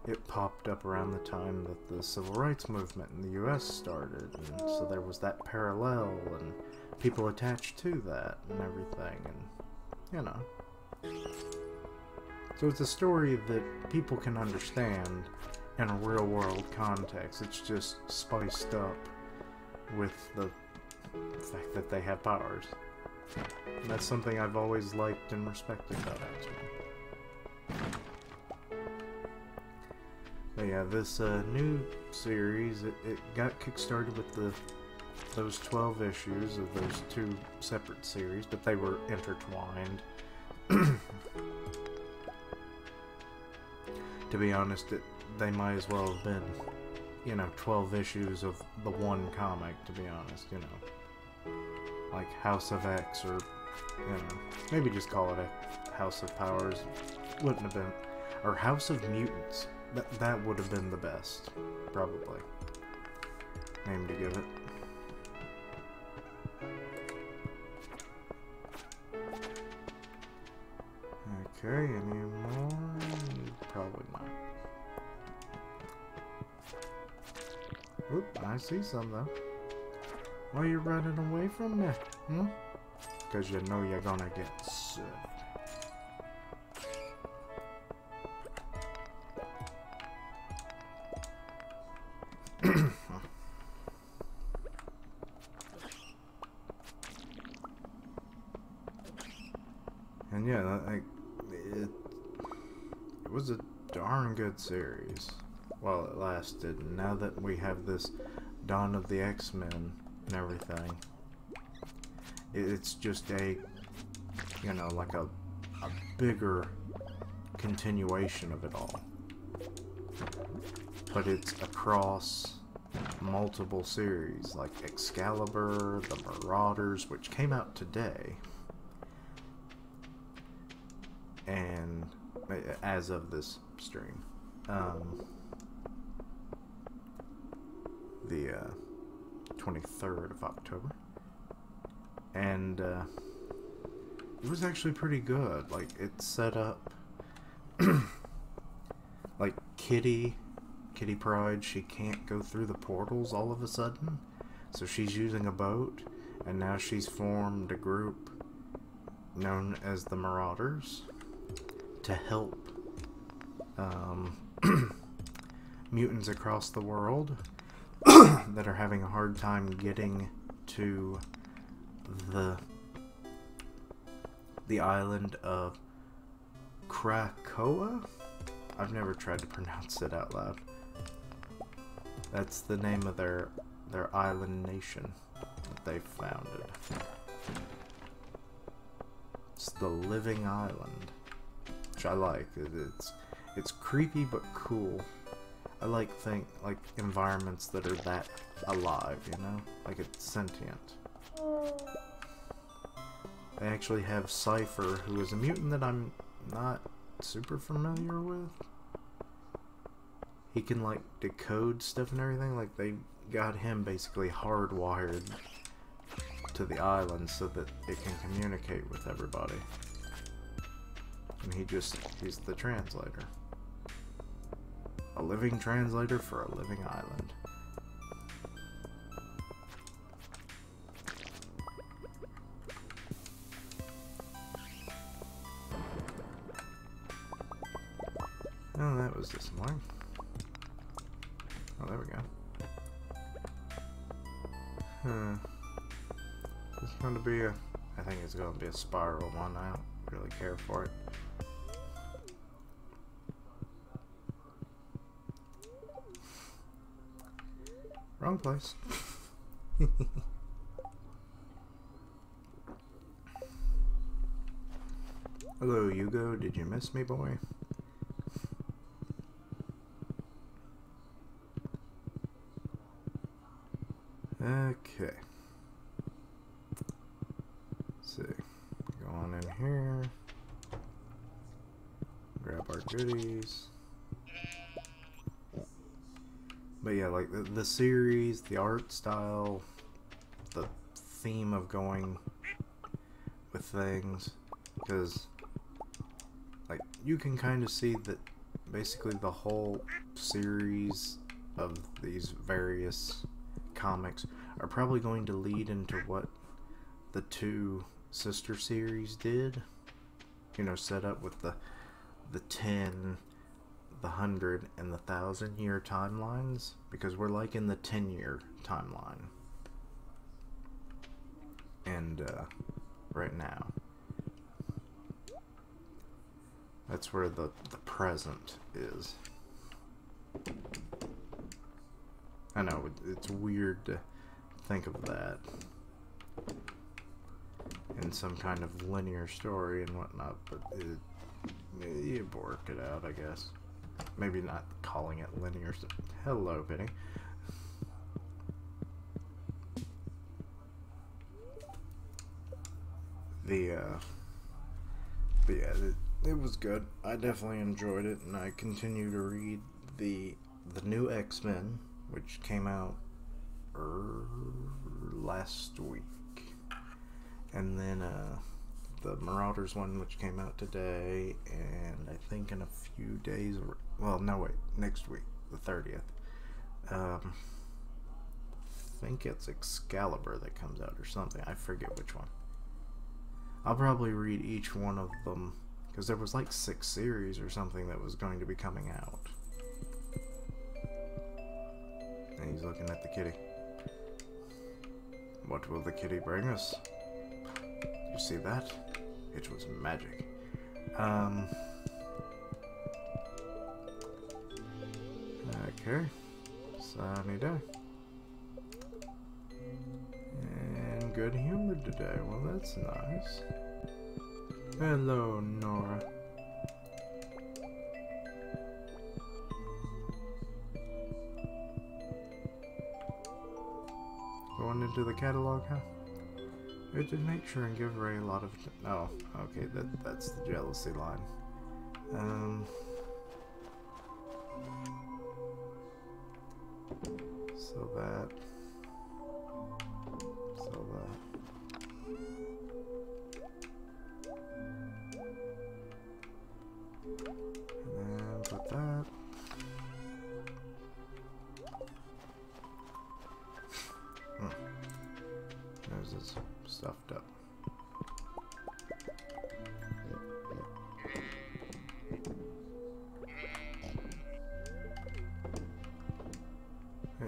it popped up around the time that the civil rights movement in the US started, and so there was that parallel and people attached to that and everything, and you know. So it's a story that people can understand in a real world context. It's just spiced up with the fact that they have powers. And that's something I've always liked and respected about X-Men. But yeah, this new series, it got kickstarted with those 12 issues of those two separate series, but they were intertwined. To be honest, they might as well have been, you know, 12 issues of the one comic, to be honest, you know. Like House of X, or, you know, maybe just call it a House of Powers. Wouldn't have been. Or House of Mutants. That would have been the best, probably. Name to give it. Okay, any more? Probably not. Oop, I see some though. Why are you running away from me? Hmm? Because you know you're gonna get served. And yeah, it was a darn good series while it lasted. And now that we have this Dawn of the X-Men and everything, it's just a, you know, like a bigger continuation of it all. But it's across multiple series, like Excalibur, the Marauders, which came out today. And as of this stream, the 23rd of October, and it was actually pretty good. Like, it's set up like Kitty Pryde, she can't go through the portals all of a sudden, so she's using a boat, and now she's formed a group known as the Marauders to help mutants across the world that are having a hard time getting to the island of Krakoa. I've never tried to pronounce it out loud. That's the name of their island nation that they founded. It's the Living Island, which I like. It's creepy but cool. I like environments that are that alive, you know? Like it's sentient. They actually have Cypher, who is a mutant that I'm not super familiar with. He can like decode stuff and everything. Like they got him basically hardwired to the island so that it can communicate with everybody. And he's the translator. A living translator for a living island. Oh, that was this morning. Oh, there we go. It's going to be I think it's going to be a spiral one. I don't really care for it. Wrong place. Hello, Hugo. Did you miss me, boy? Okay. Let's see. Go on in here. Grab our goodies. But yeah, like the series, the art style, the theme of going with things, because like you can kind of see that basically the whole series of these various comics are probably going to lead into what the two sister series did. You know, set up with the 10, the 100, and the 1,000-year timelines, because we're like in the 10-year timeline. And right now, that's where the present is. I know it's weird to think of that in some kind of linear story and whatnot, but you work it out, I guess. Maybe not calling it linear. Hello, Penny. But yeah, it was good. I definitely enjoyed it, and I continue to read the new X-Men, which came out last week, and then the Marauders one, which came out today, and I think in a few days, well, no, wait, next week, the 30th. I think it's Excalibur that comes out or something. I forget which one. I'll probably read each one of them, because there was like 6 series or something that was going to be coming out. And he's looking at the kitty. What will the kitty bring us? You see that? It was magic. Okay. Sunny day. And good humor today. Well, that's nice. Hello, Nora. Going into the catalog, huh? It did make sure and give Ray a lot of... Oh, okay, that's the jealousy line. So that... And then put that. There's this stuffed up. Yeah,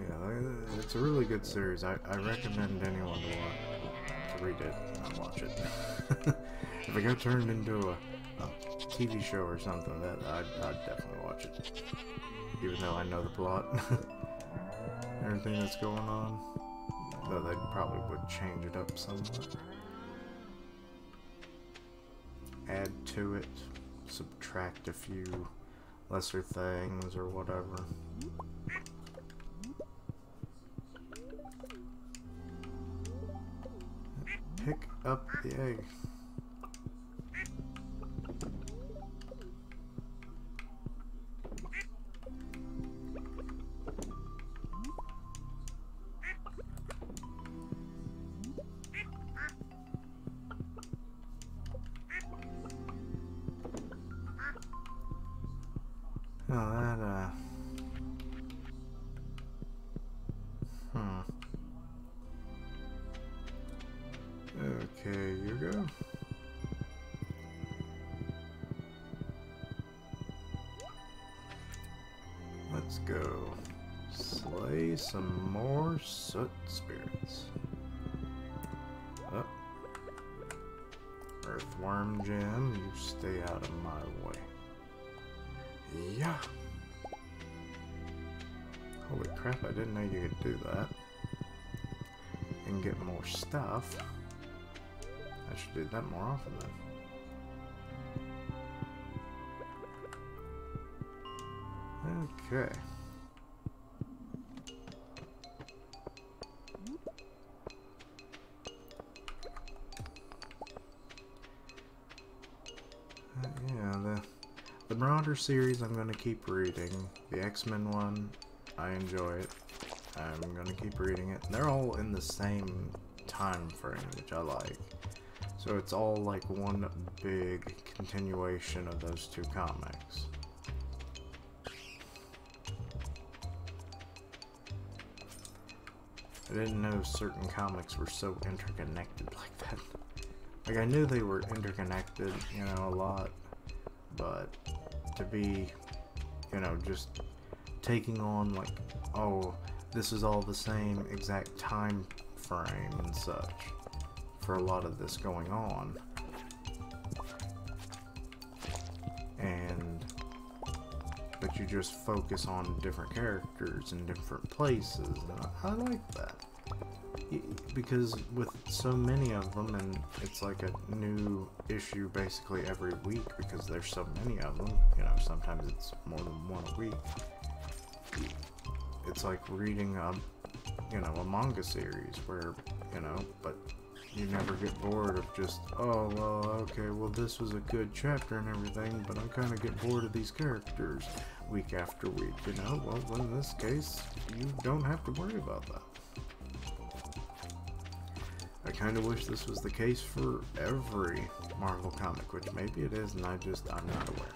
it's a really good series. I recommend anyone to read it and watch it. If it got turned into a TV show or something, that I'd definitely watch it. Even though I know the plot, everything that's going on. Though they probably would change it up somewhat. Add to it, subtract a few lesser things or whatever. Pick up the egg. Oh, okay, you go. Let's go slay some more soot spirits. Oh. Earthworm gem, you stay out of my way. Yeah. Holy crap, I didn't know you could do that. And get more stuff. I should do that more often then. Okay. Yeah, the Marauder series I'm going to keep reading. The X-Men one, I enjoy it. I'm going to keep reading it. They're all in the same time frame, which I like. So it's all like one big continuation of those two comics. I didn't know certain comics were so interconnected like that. Like, I knew they were interconnected, you know, a lot, but to be, you know, just taking on, like, oh, this is all the same exact time frame and such for a lot of this going on. But you just focus on different characters in different places, and I like that. Because with so many of them, and it's like a new issue basically every week because there's so many of them, you know, sometimes it's more than one a week. It's like reading you know, a manga series where, you know, but you never get bored of just, oh, well, okay, well, this was a good chapter and everything, but I kind of get bored of these characters week after week, you know? Well, in this case, you don't have to worry about that. I kind of wish this was the case for every Marvel comic, which maybe it is, and I'm not aware.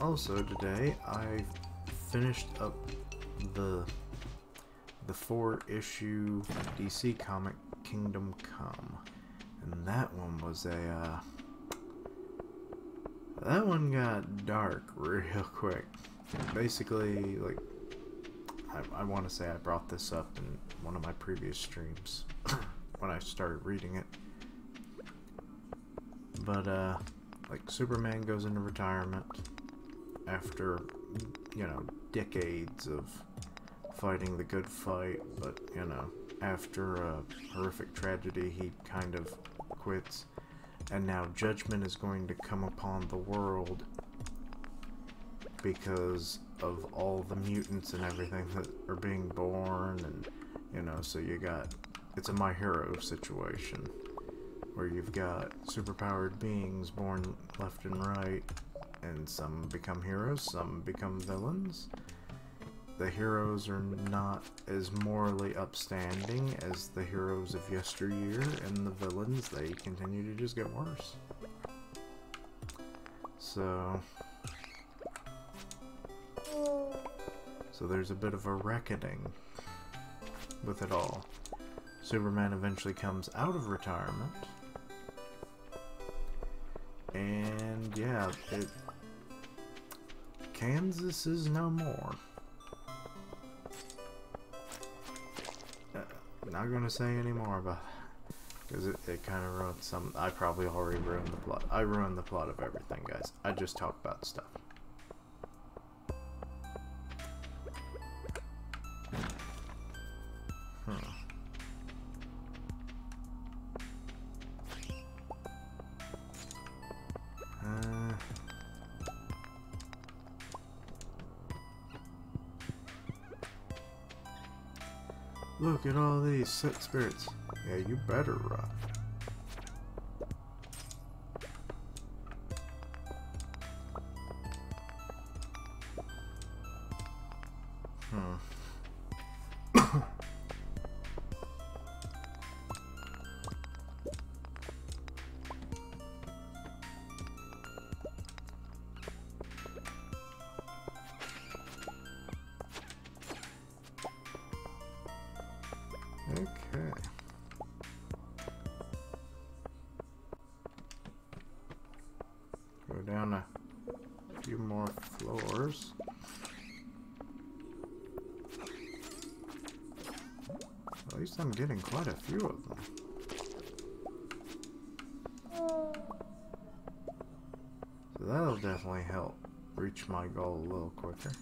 Also, today, I finished up the 4-issue DC comic Kingdom Come, and that one was that one got dark real quick. Basically, like, I want to say I brought this up in one of my previous streams when I started reading it, but like, Superman goes into retirement after, you know, decades of fighting the good fight, but, you know, after a horrific tragedy, he kind of quits, and now judgment is going to come upon the world because of all the mutants and everything that are being born, and, you know, so it's a My Hero situation, where you've got superpowered beings born left and right, and some become heroes, some become villains. The heroes are not as morally upstanding as the heroes of yesteryear, and the villains, they continue to just get worse. So there's a bit of a reckoning with it all. Superman eventually comes out of retirement, and yeah, Kansas is no more. Not gonna say any more about it, because it kind of ruined some. I probably already ruined the plot. I ruined the plot of everything, guys. I just talk about stuff. Look at all these set spirits. Yeah, you better run. Okay. Go down a few more floors. At least I'm getting quite a few of them. So that'll definitely help reach my goal a little quicker.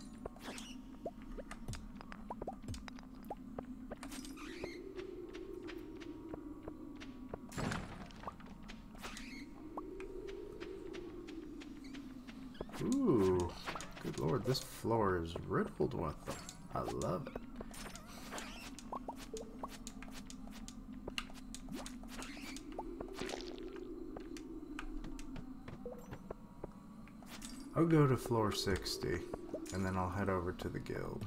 Ooh, good lord, this floor is riddled with them. I love it. I'll go to floor 60, and then I'll head over to the guild.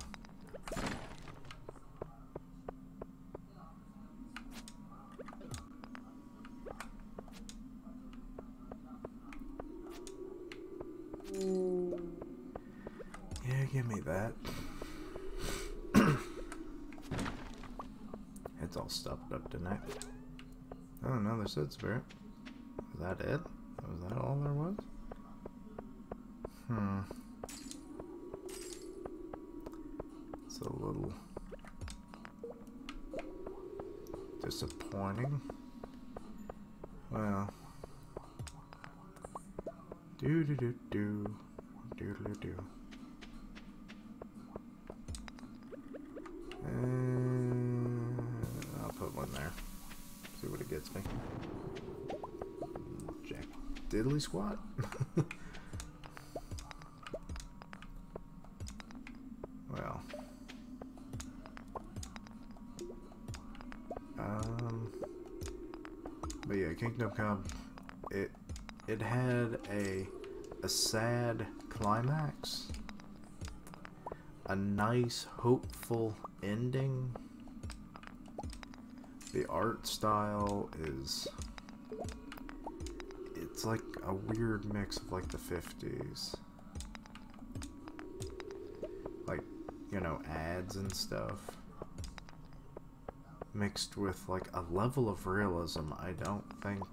give me that. It's all stopped up tonight. Oh, another Sid spirit. Is that it? Was that all there was? It's a little disappointing. Well, do. I'll put one there. See what it gets me. Jack diddly squat. Well. But yeah, Kingdom Come, it had a sad climax, a nice hopeful ending. The art style it's like a weird mix of like the 50s, like, you know, ads and stuff, mixed with like a level of realism I don't think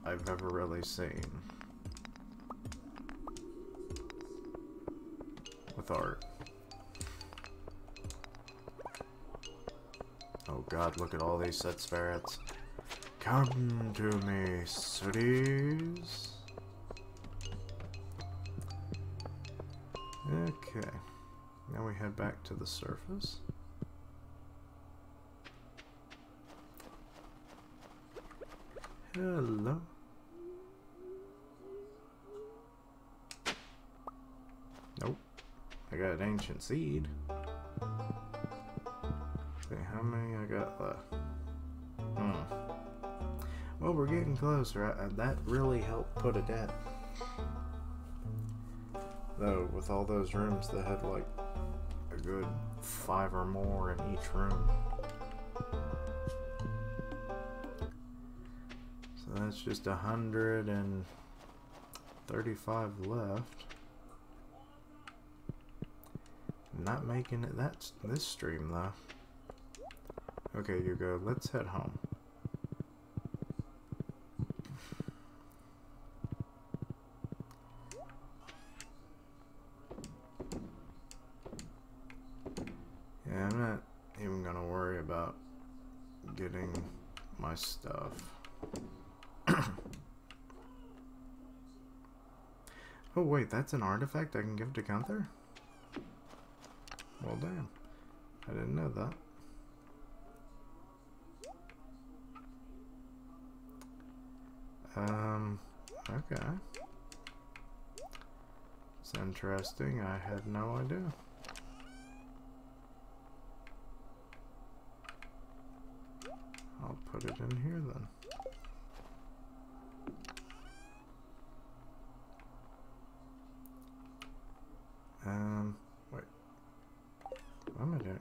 I've ever really seen with art. Oh god, look at all these set spirits. Come to me, sweeties. Okay. Now we head back to the surface. Hello. Nope. I got an ancient seed. See how many I got left. Well, we're getting closer. That really helped put a dent. Though, with all those rooms that had like a good 5 or more in each room. So that's just 135 left. Not making it this stream though. Okay, you go. Let's head home. Yeah, I'm not even gonna worry about getting my stuff. Oh wait, that's an artifact I can give to Gunther? Well, damn. I didn't know that. Okay. It's interesting. I had no idea. I'll put it in here then. Wait. What am I doing?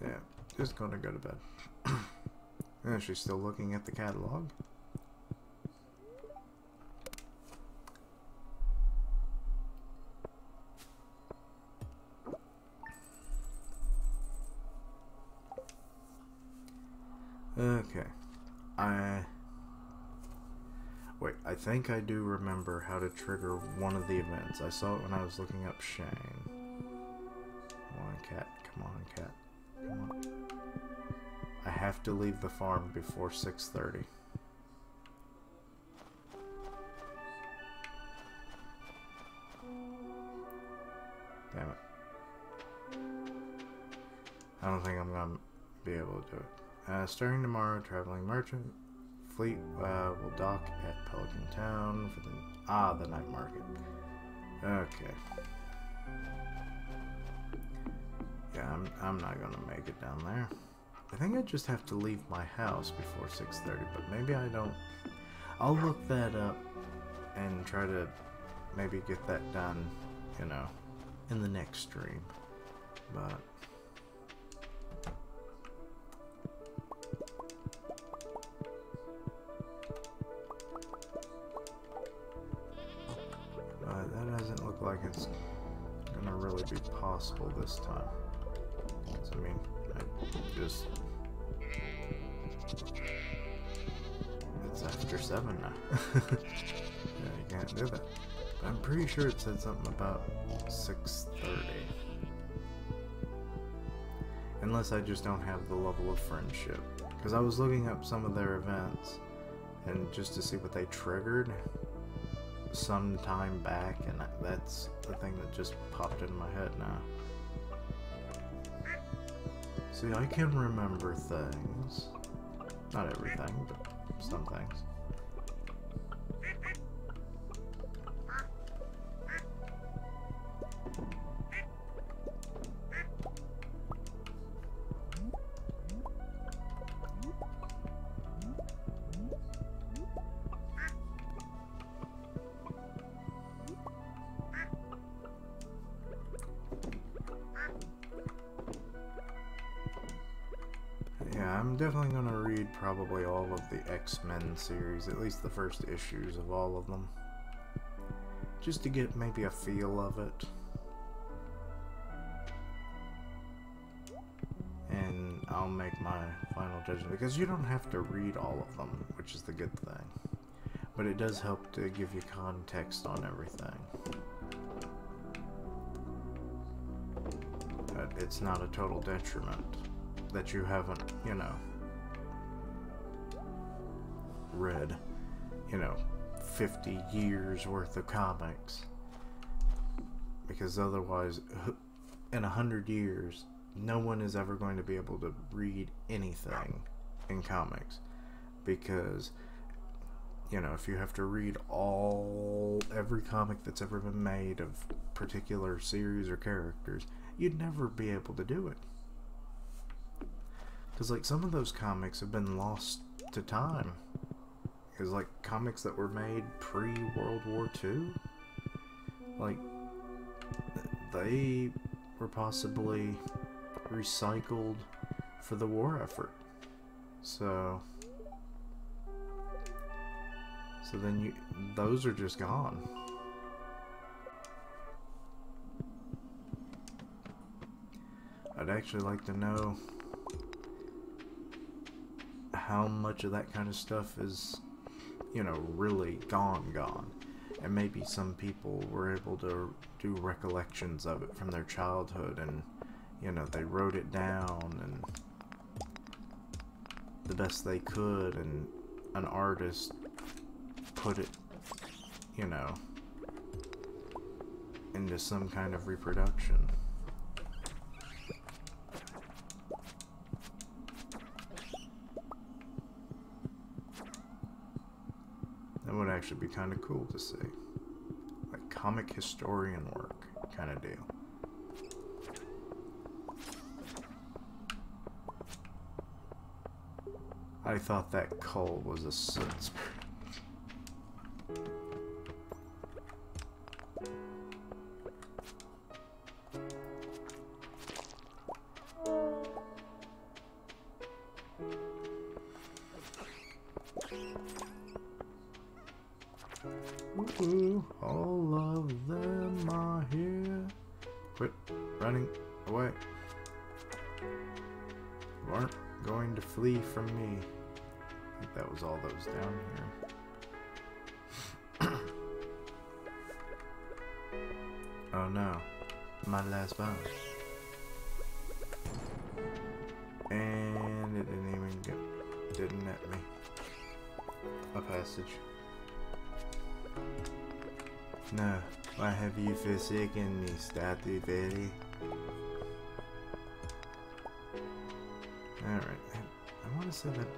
Yeah, just gonna go to bed. Yeah, she's still looking at the catalog. Okay. Wait, I think I do remember how to trigger one of the events. I saw it when I was looking up Shane. Come on, cat. Come on, cat. Come on. I have to leave the farm before 6:30. Damn it. I don't think I'm gonna be able to do it. Starting tomorrow, traveling merchant fleet will dock at Pelican Town for the night market. Okay. Yeah, I'm not gonna make it down there. I think I just have to leave my house before 6:30, but maybe I don't. I'll look that up and try to maybe get that done, you know, in the next stream. But be possible this time. So, I mean, I just... It's after 7 now. Yeah, you can't do that. But I'm pretty sure it said something about 6:30. Unless I just don't have the level of friendship. Because I was looking up some of their events, and just to see what they triggered some time back, and that's the thing that just popped in my head now. See, I can remember things. Not everything, but some things. Yeah, I'm definitely going to read probably all of the X-Men series, at least the first issues of all of them, just to get maybe a feel of it. And I'll make my final judgment, because you don't have to read all of them, which is the good thing. But it does help to give you context on everything. But it's not a total detriment that you haven't, you know, read, you know, 50 years worth of comics. Because otherwise, in 100 years, no one is ever going to be able to read anything in comics. Because, you know, if you have to read every comic that's ever been made of particular series or characters, you'd never be able to do it. Because, like, some of those comics have been lost to time. Because, like, comics that were made pre-World War II, like, they were possibly recycled for the war effort. So then those are just gone. I'd actually like to know how much of that kind of stuff is, you know, really gone. And maybe some people were able to do recollections of it from their childhood, and, you know, they wrote it down and the best they could, and an artist put it, you know, into some kind of reproduction. That would actually be kind of cool to see. Like comic historian work kind of deal. I thought that coal was a soot spray. Ooh, all of them are here. Quit running away. You aren't going to flee from me. I think that was all that was down here. Oh no, my last boss. And it didn't let me a passage. No, why have you forsaken me, Stardew Betty? Alright, I want to say that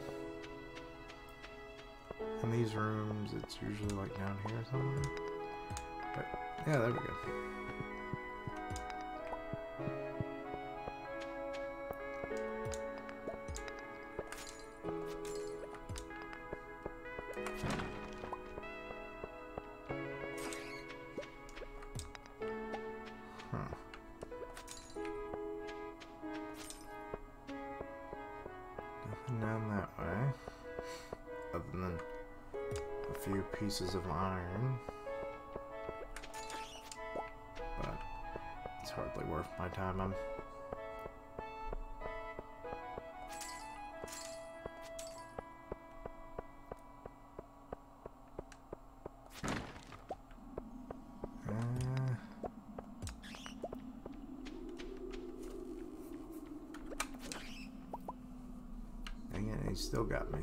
in these rooms it's usually like down here somewhere. But yeah, there we go. Down that way, other than a few pieces of iron, but it's hardly worth my time. Dang it, he still got me.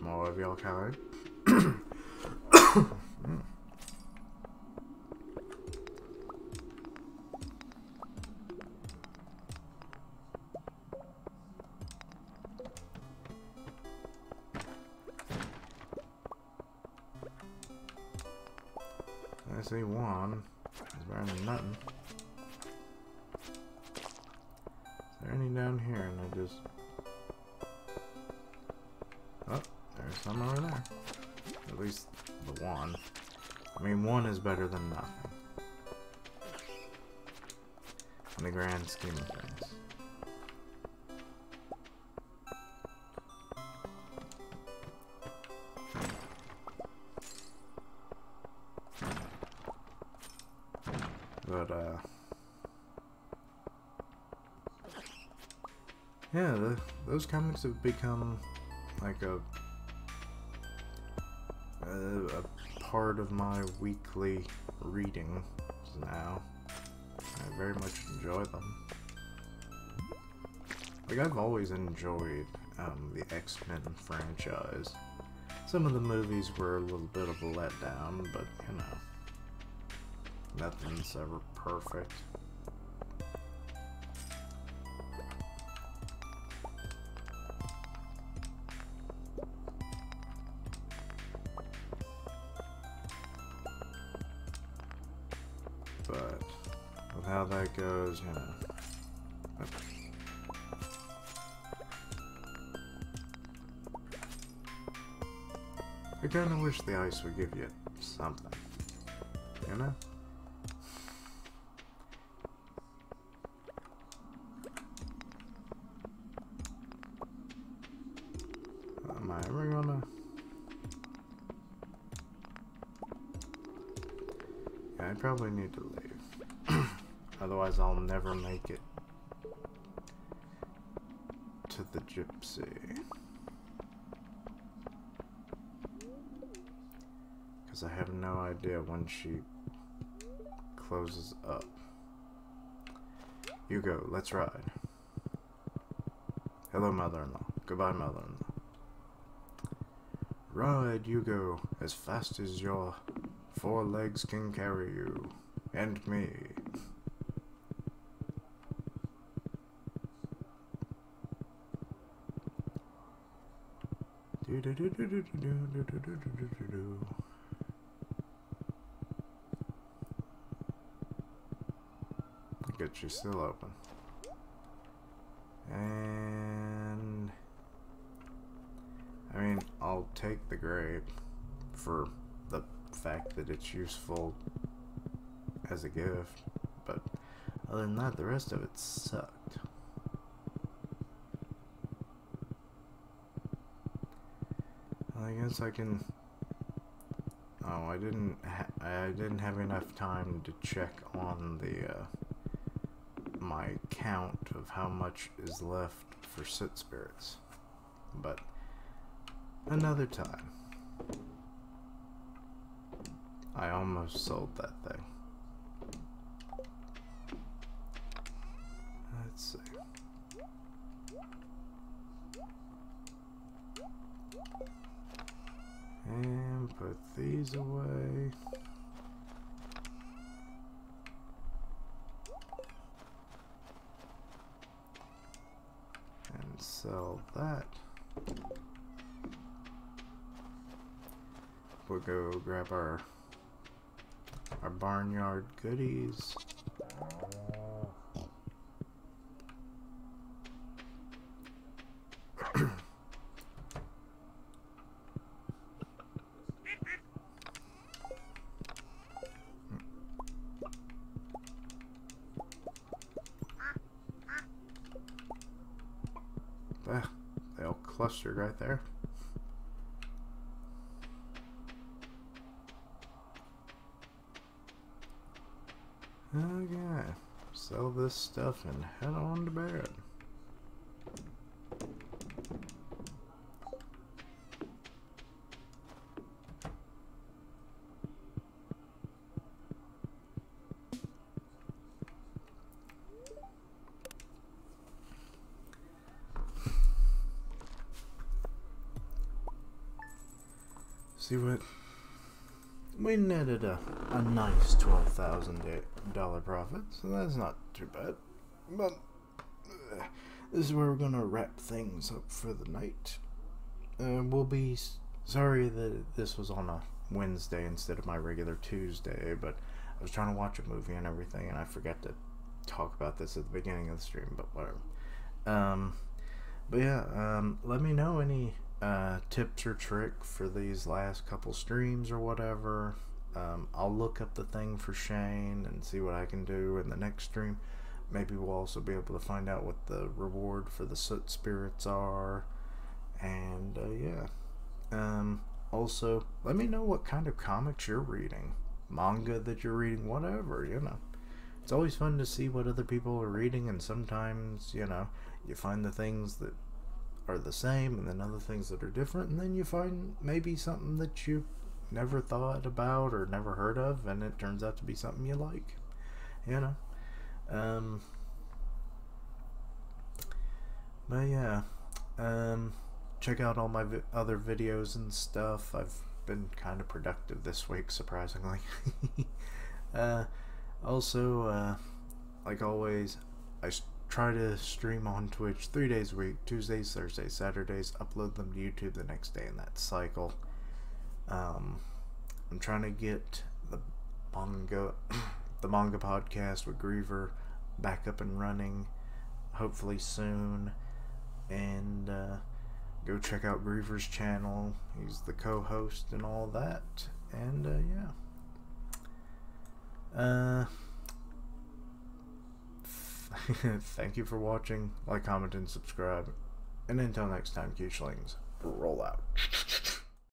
More of your kind. I see one. It's better than nothing. Is there any down here? And I just... Oh, there's some over there. At least the one. I mean, one is better than nothing. In the grand scheme of things. But, yeah, those comics have become like a part of my weekly reading now. I very much enjoy them. Like, I've always enjoyed the X-Men franchise. Some of the movies were a little bit of a letdown, but, you know, nothing's ever perfect. But with how that goes, you know. I kind of wish the ice would give you something, you know? Am I ever gonna... Yeah, I probably need to leave. Otherwise I'll never make it to the gypsy. Because I have no idea when she closes up. You go, let's ride. Hello, mother-in-law. Goodbye, mother-in-law. Ride, you go, as fast as your 4 legs can carry you. And me. Good, she's still open. And I mean, I'll take the grape for the fact that it's useful as a gift, but other than that, the rest of it sucked. I guess I can... Oh, I didn't have enough time to check on the my count of how much is left for Sit Spirits, but another time. I almost sold that thing. Let's see. And put these away. And sell that. We'll go grab our barnyard goodies. clustered right there. Okay, sell this stuff and head on to bed. See what? We netted a nice $12,000 profit, so that's not too bad. But this is where we're gonna wrap things up for the night. We'll be sorry that this was on a Wednesday instead of my regular Tuesday, but I was trying to watch a movie and everything, and I forgot to talk about this at the beginning of the stream. But whatever. But yeah, let me know any tips or trick for these last couple streams or whatever. I'll look up the thing for Shane and see what I can do in the next stream. Maybe we'll also be able to find out what the reward for the soot spirits are. And yeah. Also, let me know what kind of comics you're reading, manga that you're reading, whatever, you know. It's always fun to see what other people are reading, and sometimes, you know, you find the things that are the same and then other things that are different, and then you find maybe something that you never thought about or never heard of, and it turns out to be something you like, you know. But yeah, check out all my other videos and stuff. I've been kind of productive this week, surprisingly. Also, like always, I try to stream on Twitch 3 days a week, Tuesdays, Thursdays, Saturdays, upload them to YouTube the next day in that cycle. I'm trying to get the manga podcast with Griever back up and running, hopefully soon, and go check out Griever's channel. He's the co-host and all that, and yeah. Thank you for watching. Like, comment, and subscribe. And until next time, Quiche-lings, roll out.